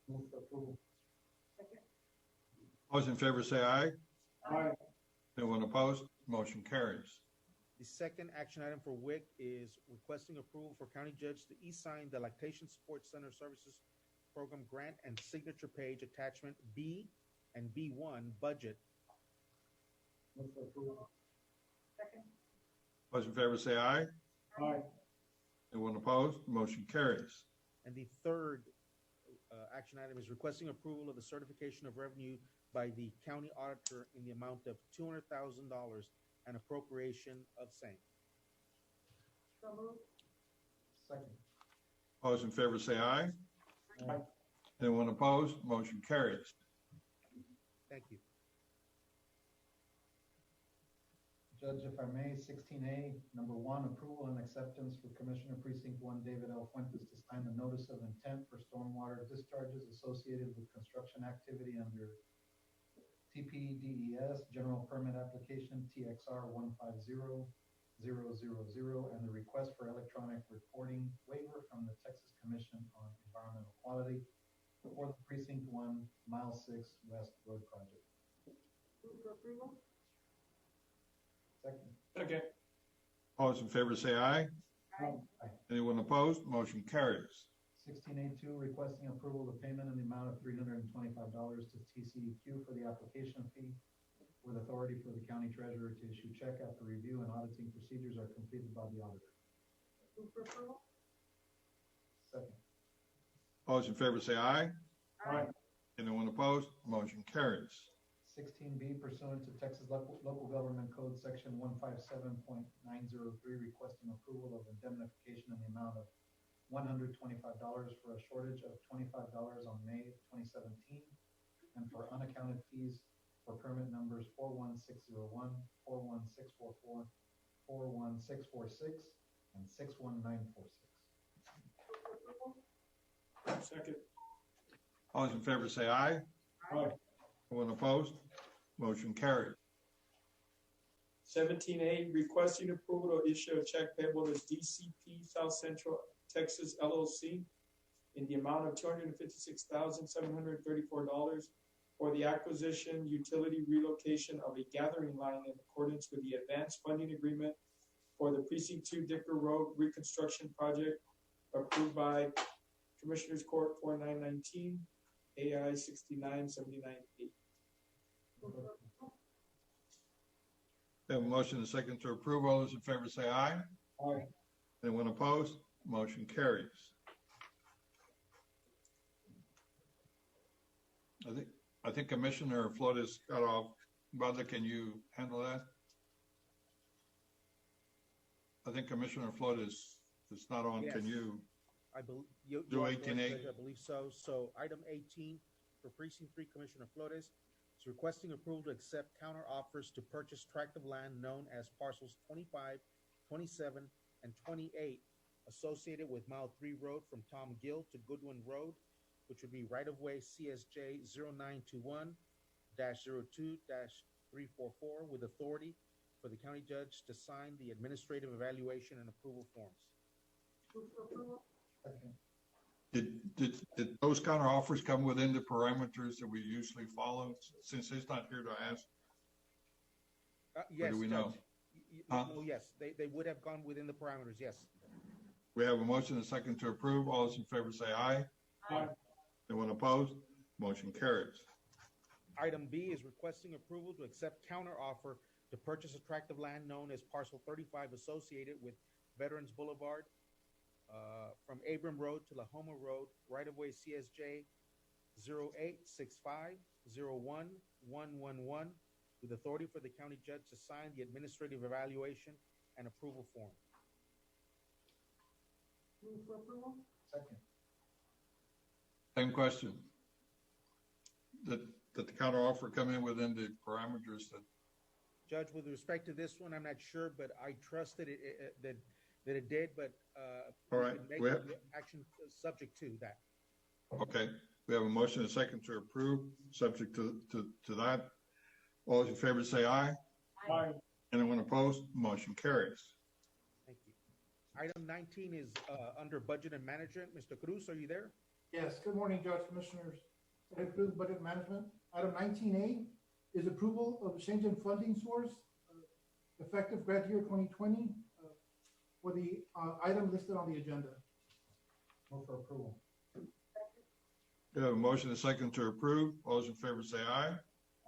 Move for approval. Second. All those in favor say aye. Aye. Anyone opposed? Motion carries. The second action item for WIC is requesting approval for county judge to e-sign the Lactation Support Center Services Program Grant and Signature Page Attachment B and B1 budget. Move for approval. Second. All those in favor say aye. Aye. Anyone opposed? Motion carries. And the third action item is requesting approval of the certification of revenue by the county auditor in the amount of $200,000 and appropriation of same. So moved. Second. All those in favor say aye. Aye. Anyone opposed? Motion carries. Thank you. Judge, if I may, 16A, number 1, approval and acceptance for Commissioner Precinct 1 David L. Fuentes to sign the notice of intent for stormwater discharges associated with construction activity under TPDES General Permit Application TXR 150000, and the request for electronic reporting waiver from the Texas Commission on Environmental Quality for the Precinct 1 Mile 6 West Road Project. Move for approval. Second. Second. All those in favor say aye. Aye. Anyone opposed? Motion carries. 16A2, requesting approval of payment in the amount of $325 to TCEQ for the application fee with authority for the county treasurer to issue check after review and auditing procedures are completed by the auditor. Move for approval. Second. All those in favor say aye. Aye. Anyone opposed? Motion carries. 16B, pursuant to Texas Local Government Code Section 157.903, requesting approval of indemnification in the amount of $125 for a shortage of $25 on May 2017, and for unaccounted fees for permit numbers 41601, 41644, 41646, and 61946. Second. All those in favor say aye. Aye. Anyone opposed? Motion carries. 17A, requesting approval to issue a check payable to DCP South Central Texas LLC in the amount of $256,734 for the acquisition, utility relocation of a gathering line in accordance with the advanced funding agreement for the Precinct 2 Dicker Road reconstruction project approved by Commissioners Court 4919, AI 69798. We have a motion and a second to approve. All those in favor say aye. Aye. Anyone opposed? Motion carries. I think Commissioner Flores got off. Brother, can you handle that? I think Commissioner Flores is not on. Yes. Can you? I believe Do are 18A. correct, Judge, I believe so. So item 18 for Precinct 3, Commissioner Flores is requesting approval to accept counter offers to purchase tract of land known as parcels 25, 27, and 28 associated with Mile 3 Road from Tom Gill to Goodwin Road, which would be right-of-way CSJ 0921-02-344 with authority for the county judge to sign the administrative evaluation and approval forms. Move for approval. Second. Did those counter offers come within the parameters that we usually follow? Since he's not here to ask, Yes, do we Judge. know? Oh, yes, they would have gone within the parameters, yes. we have a motion and a second to approve. All those in favor say aye. Aye. Anyone opposed? Motion carries. Item B is requesting approval to accept counter offer to purchase a tract of land known as parcel 35 associated with Veterans Boulevard from Abram Road to La Homa Road, right-of-way CSJ 0865011111 with authority for the county judge to sign the administrative evaluation and approval form. Move for approval? Second. Same question. Did the counter offer come in within the parameters that, Judge, with respect to this one, I'm not sure, but I trusted that it did, but All we right, could make we have- the action subject to that. okay, we have a motion and a second to approve, subject to that. All those in favor say aye. Aye. Anyone opposed? Motion carries. Thank you. Item 19 is under budget and management. Mr. Cruz, are you there? Yes, good morning, Judge, Commissioners. I approve budget management. Item 19A is approval of change in funding source, effective grant year 2020, for the item listed on the agenda. Move for approval. We have a motion and a second to approve. All those in favor say aye.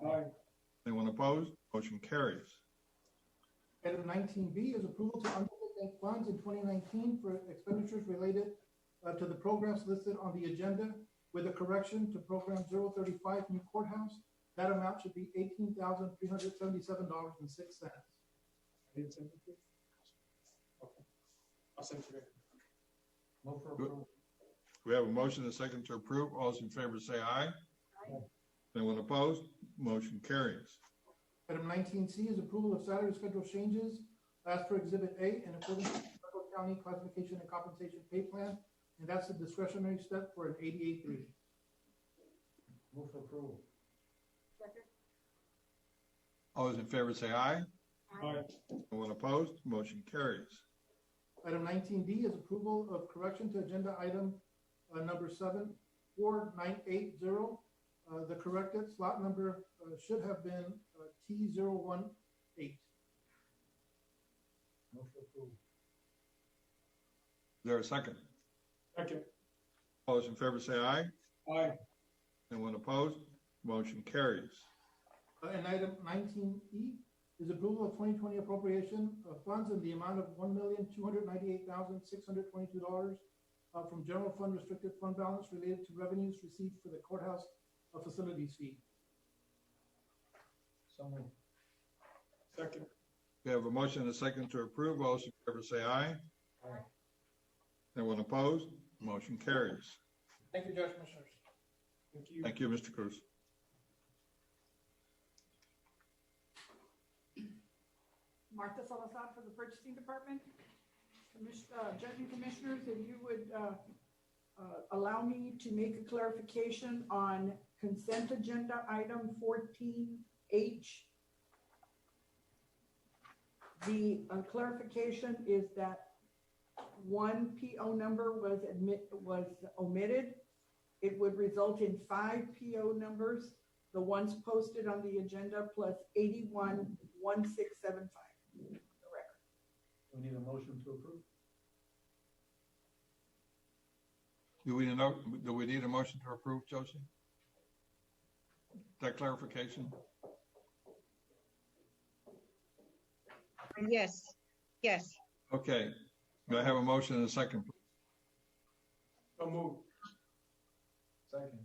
Aye. Anyone opposed? Motion carries. Item 19B is approval to undertake funds in 2019 for expenditures related to the programs listed on the agenda with a correction to program 035 new courthouse. That amount should be $18,377.06. Didn't send it to you? Okay. I'll send it to you. Move for approval. We have a motion and a second to approve. All those in favor say aye. Aye. Anyone opposed? Motion carries. Item 19C is approval of salary schedule changes as per Exhibit A in accordance with the Federal County Classification and Compensation Pay Plan, and that's a discretionary step for an 88-3. Move for approval. Second? All those in favor say aye. Aye. Anyone opposed? Motion carries. Item 19D is approval of correction to agenda item number 74980. The corrected slot number should have been T018. Move for approval. Is there a second? Second. All those in favor say aye. Aye. Anyone opposed? Motion carries. And item 19E is approval of 2020 appropriation of funds in the amount of $1,298,622 from general fund restricted fund balance related to revenues received for the courthouse facilities fee. So moved. Second. We have a motion and a second to approve. All those in favor say aye. Aye. Anyone opposed? Motion carries. Thank you, Judge, Commissioners. Thank you. Thank you, Mr. Cruz. Martha Salazar for the Purchasing Department. Judge and Commissioners, if you would allow me to make a clarification on consent agenda item 14H. The clarification is that one PO number was omitted. It would result in 5 PO numbers, the ones posted on the agenda plus 811675. Correct. We need a motion to approve. Do we need a motion to approve, Josie? That clarification? Yes, yes. Okay. May I have a motion and a second? So move. Second.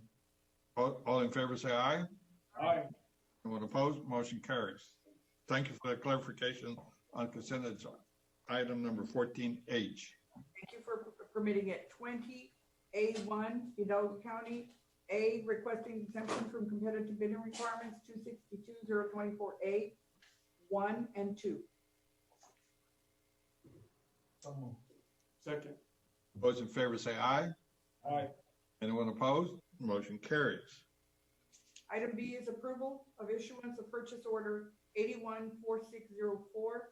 All in favor say aye. Aye. Anyone opposed? Motion carries. Thank you for that clarification on consent agenda item number 14H. Thank you for permitting it. 20A1, Hidalgo County. A, requesting exemption from competitive bidding requirements, 262-024A, 1 and 2. So moved. Second. Those in favor say aye. Aye. Anyone opposed? Motion carries. Item B is approval of issuance of purchase order 814604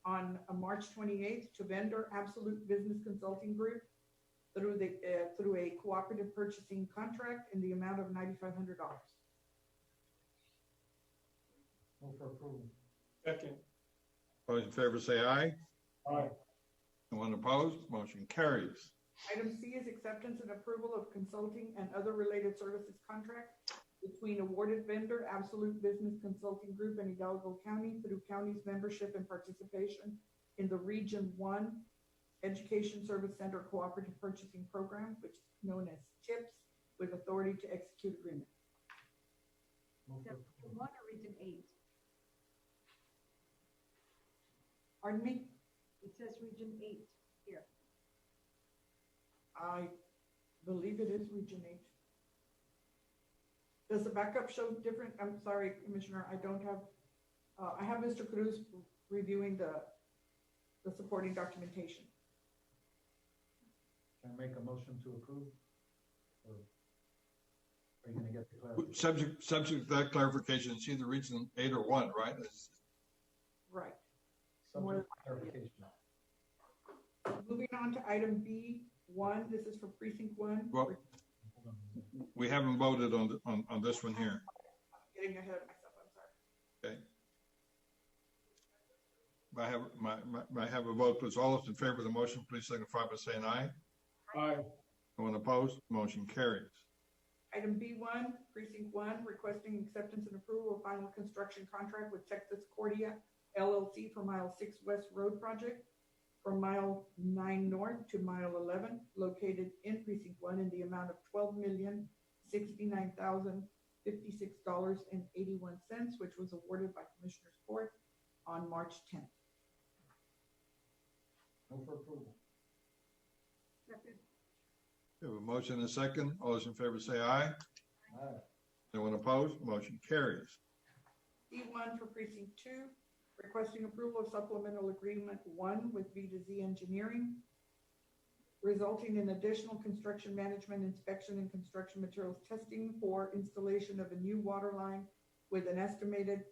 on March 28th to vendor Absolute Business Consulting Group through a cooperative purchasing contract in the amount of $9,500. Move for approval. Second. Those in favor say aye. Aye. Anyone opposed? Motion carries. Item C is acceptance and approval of consulting and other related services contract between awarded vendor Absolute Business Consulting Group and Hidalgo County through county's membership and participation in the Region 1 Education Service Center Cooperative Purchasing Program, which is known as CHIPS, with authority to execute agreement. One or Region 8? Pardon me? It says Region 8 here. I believe it is Region 8. Does the backup show different? I'm sorry, Commissioner, I don't have, I have Mr. Cruz reviewing the supporting documentation. Can I make a motion to approve? Or are you gonna get the clarification? Subject to that clarification, it's either Region 8 or 1, right? Right. Subject to clarification. Moving on to item B1, this is for precinct 1. Well, we haven't voted on this one here. Getting ahead of myself, I'm sorry. Okay. I have a vote, please. All those in favor of the motion, please signify by saying aye. Aye. Anyone opposed? Motion carries. Item B1, precinct 1, requesting acceptance and approval of final construction contract with Texas Cordia LLC for Mile 6 West Road project from Mile 9 North to Mile 11, located in precinct 1 in the amount of $12,069,056.81, which was awarded by Commissioners Court on March 10th. Move for approval. Second. We have a motion and a second. All those in favor say aye. Aye. Anyone opposed? Motion carries. B1 for precinct 2, requesting approval of supplemental agreement 1 with B2Z Engineering, resulting in additional construction management, inspection, and construction materials testing for installation of a new water line with an estimated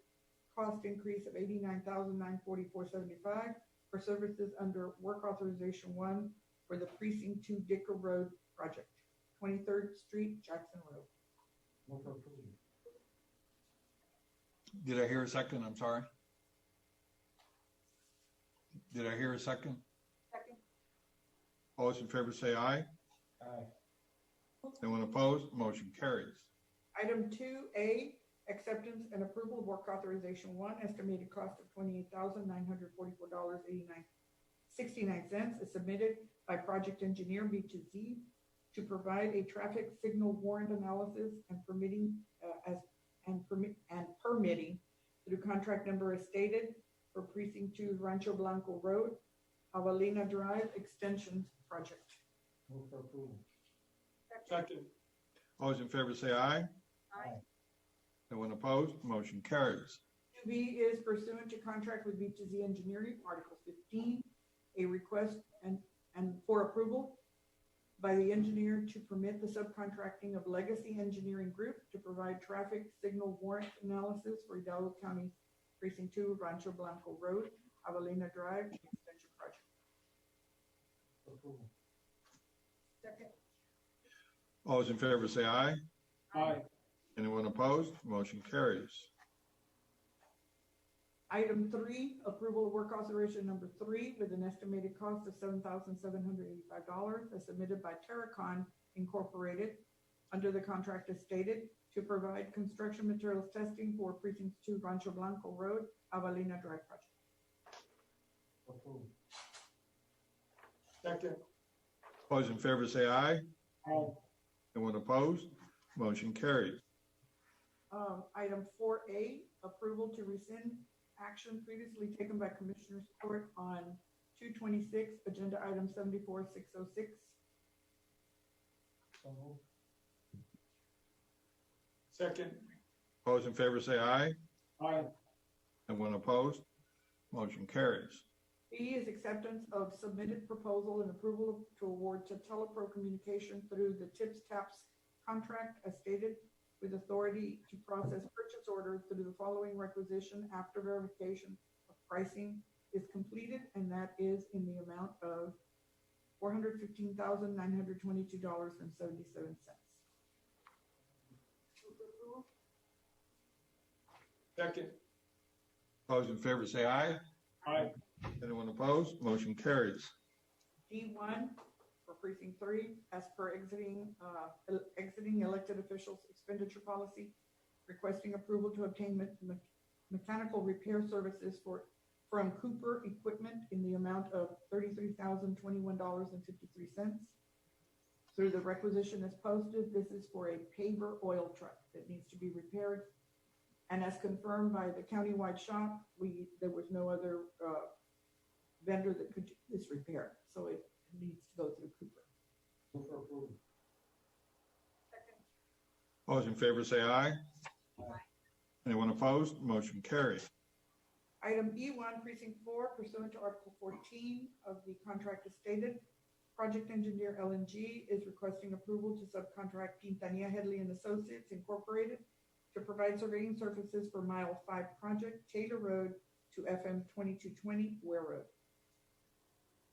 cost increase of $89,944.75 for services under Work Authorization 1 for the Precinct 2 Dicker Road project, 23rd Street, Jackson Road. Move for approval. Did I hear a second? I'm sorry. Did I hear a second? Second. All those in favor say aye. Aye. Anyone opposed? Motion carries. Item 2A, acceptance and approval of Work Authorization 1, estimated cost of $28,944.69 is submitted by project engineer B2Z to provide a traffic signal warrant analysis and permitting permitting through contract number as stated for Precinct 2 Rancho Blanco Road, Javelina Drive Extensions Project. Move for approval. Second. All those in favor say aye. Aye. Anyone opposed? Motion carries. 2B is pursuant to contract with B2Z Engineering, Article 15, a request and for approval by the engineer to permit the subcontracting of Legacy Engineering Group to provide traffic signal warrant analysis for Hidalgo County Precinct 2 Rancho Blanco Road, Javelina Drive Extension Project. Approval. Second. All those in favor say aye. Aye. Anyone opposed? Motion carries. Item 3, approval of work authorization number 3 with an estimated cost of $7,785 as submitted by Terracon Incorporated under the contract as stated to provide construction materials testing for Precinct 2 Rancho Blanco Road, Javelina Drive project. Approval. Second. All those in favor say aye. Aye. Anyone opposed? Motion carries. Item 4A, approval to rescind action previously taken by Commissioners Court on 2/26, agenda item 74-606. So moved. Second. All those in favor say aye. Aye. Anyone opposed? Motion carries. B is acceptance of submitted proposal and approval to award to Telepro Communication through the TIPS TAPS contract as stated with authority to process purchase orders through the following requisition after verification of pricing is completed, and that is in the amount of $415,922.77. Second. All those in favor say aye. Aye. Anyone opposed? Motion carries. D1 for precinct 3, as per exiting elected officials expenditure policy, requesting approval to obtain mechanical repair services from Cooper Equipment in the amount of $33,021.53. through the requisition as posted. This is for a paver oil truck that needs to be repaired. And as confirmed by the countywide shop, there was no other vendor that could do this repair. So it needs to go through Cooper. Move for approval. All those in favor say aye. Aye. Anyone opposed? Motion carries. Item B1, Precinct 4, pursuant to Article 14 of the contract as stated, project engineer LNG is requesting approval to subcontract Quintanilla Headley and Associates Incorporated to provide surveying services for Mile 5 project, Taylor Road to FM 2220 Ware Road.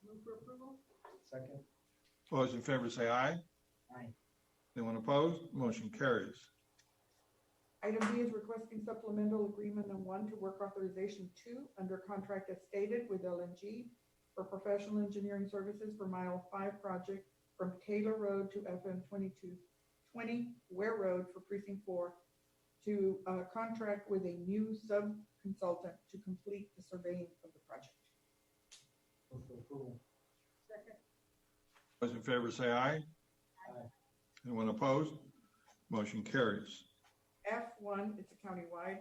Move for approval. Second. All those in favor say aye. Aye. Anyone opposed? Motion carries. Item B is requesting supplemental agreement number 1 to work authorization 2 under contract as stated with LNG for professional engineering services for Mile 5 project from Taylor Road to FM 2220 Ware Road for Precinct 4 to contract with a new sub-consultant to complete the surveying of the project. Move for approval. Second. Those in favor say aye. Aye. Anyone opposed? Motion carries. F1, it's a countywide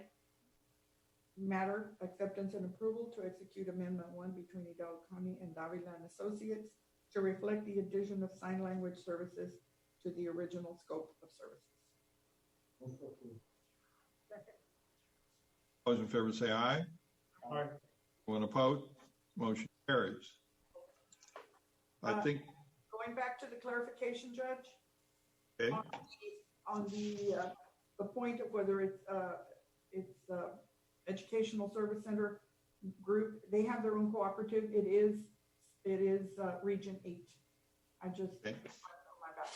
matter, acceptance and approval to execute Amendment 1 between Hidalgo County and Davila and Associates to reflect the addition of sign language services to the original scope of services. Move for approval. Second. Those in favor say aye. Aye. Anyone opposed? Motion carries. I think, Going back to the clarification, Judge, okay, on the point of whether it's educational service center group, they have their own cooperative. It is Region 8. I just okay. my bad.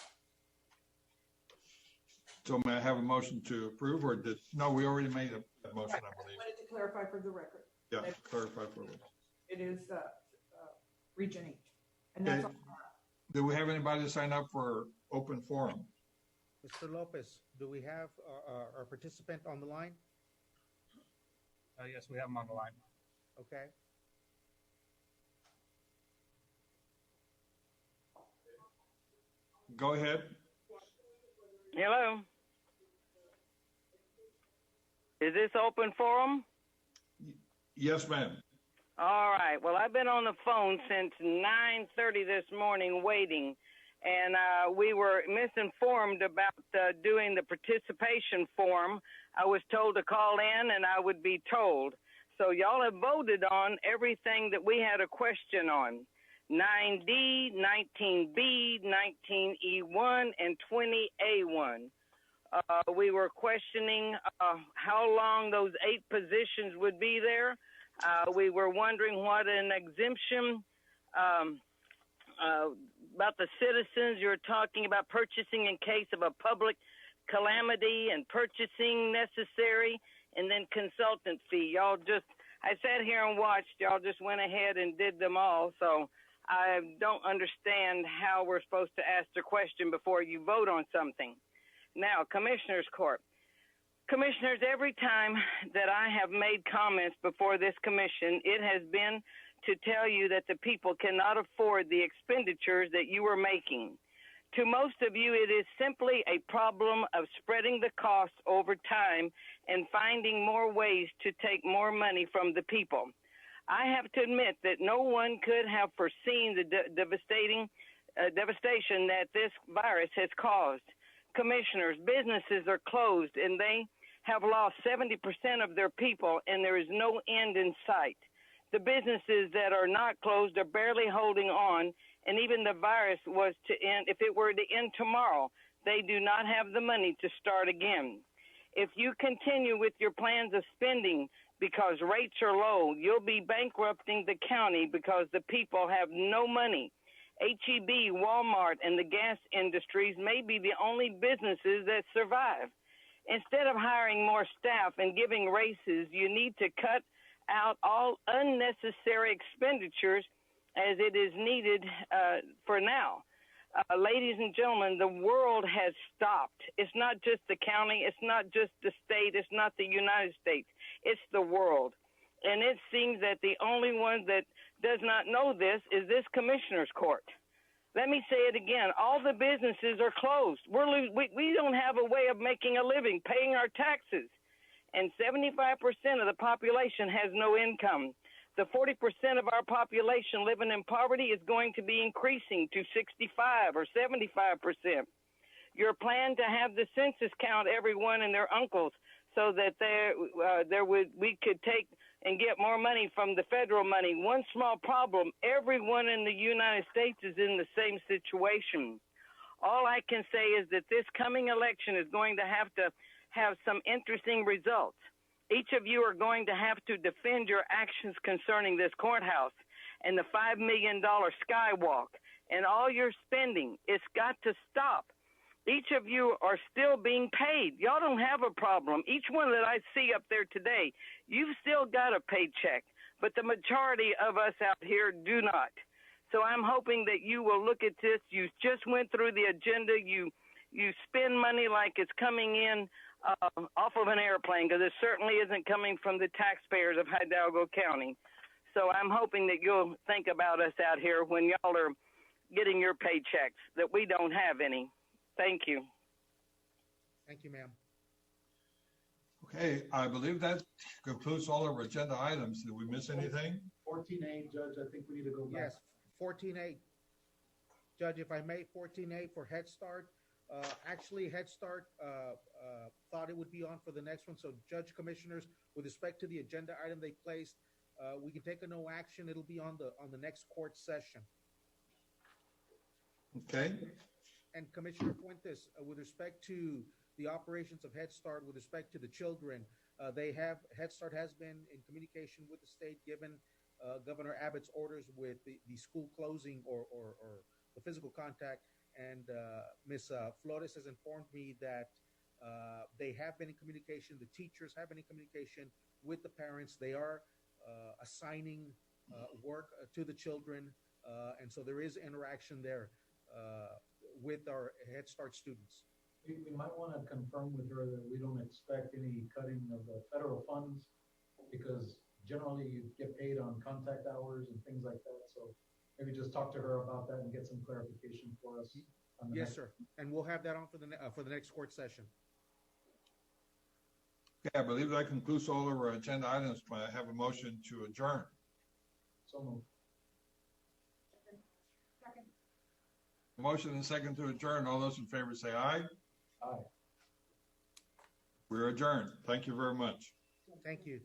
So may I have a motion to approve or no, we already made a motion, Right. I I believe. wanted to clarify for the record. Yeah, clarify for me. It is Region 8, and that's Okay. all. Do we have anybody sign up for open forum? Mr. Lopez, do we have our participant on the line? Yes, we have him on the line. Okay. Go ahead. Hello. Is this open forum? Yes, ma'am. All right. Well, I've been on the phone since 9:30 this morning waiting, and we were misinformed about doing the participation form. I was told to call in, and I would be told. So y'all have voted on everything that we had a question on. 9D, 19B, 19E1, and 20A1. We were questioning how long those 8 positions would be there. We were wondering what an exemption about the citizens. You're talking about purchasing in case of a public calamity and purchasing necessary, and then consultant fee. I sat here and watched. Y'all just went ahead and did them all. So I don't understand how we're supposed to ask the question before you vote on something. Now, Commissioners Court. Commissioners, every time that I have made comments before this commission, it has been to tell you that the people cannot afford the expenditures that you are making. To most of you, it is simply a problem of spreading the costs over time and finding more ways to take more money from the people. I have to admit that no one could have foreseen the devastation that this virus has caused. Commissioners, businesses are closed and they have lost 70% of their people, and there is no end in sight. The businesses that are not closed are barely holding on, and even the virus was to end. If it were to end tomorrow, they do not have the money to start again. If you continue with your plans of spending because rates are low, you'll be bankrupting the county because the people have no money. H-E-B, Walmart, and the gas industries may be the only businesses that survive. Instead of hiring more staff and giving raises, you need to cut out all unnecessary expenditures as it is needed for now. Ladies and gentlemen, the world has stopped. It's not just the county. It's not just the state. It's not the United States. It's the world. And it seems that the only one that does not know this is this Commissioner's Court. Let me say it again. All the businesses are closed. We don't have a way of making a living, paying our taxes. And 75% of the population has no income. The 40% of our population living in poverty is going to be increasing to 65 or 75%. Your plan to have the census count everyone and their uncles so that we could take and get more money from the federal money. One small problem, everyone in the United States is in the same situation. All I can say is that this coming election is going to have some interesting results. Each of you are going to have to defend your actions concerning this courthouse and the $5 million skywalk and all your spending. It's got to stop. Each of you are still being paid. Y'all don't have a problem. Each one that I see up there today, you've still got a paycheck, but the majority of us out here do not. So I'm hoping that you will look at this. You just went through the agenda. You spend money like it's coming in off of an airplane, because it certainly isn't coming from the taxpayers of Hidalgo County. So I'm hoping that you'll think about us out here when y'all are getting your paychecks, that we don't have any. Thank you. Thank you, ma'am. Okay, I believe that concludes all of our agenda items. Did we miss anything? 14A, Judge, I think we need to go back. Yes, 14A. Judge, if I may, 14A for Head Start. Actually, Head Start thought it would be on for the next one. So, Judge, Commissioners, with respect to the agenda item they placed, we can take a no action. It'll be on the next court session. Okay. And Commissioner Fuentes, with respect to the operations of Head Start, with respect to the children, Head Start has been in communication with the state, given Governor Abbott's orders with the school closing or the physical contact. And Ms. Flores has informed me that they have been in communication. The teachers have been in communication with the parents. They are assigning work to the children. And so there is interaction there with our Head Start students. We might want to confirm with her that we don't expect any cutting of the federal funds, because generally you get paid on contact hours and things like that. So maybe just talk to her about that and get some clarification for us. Yes, sir. And we'll have that on for the next court session. Okay, I believe that concludes all of our agenda items. May I have a motion to adjourn? So moved. Second. Motion and second to adjourn. All those in favor say aye. Aye. We're adjourned. Thank you very much. Thank you.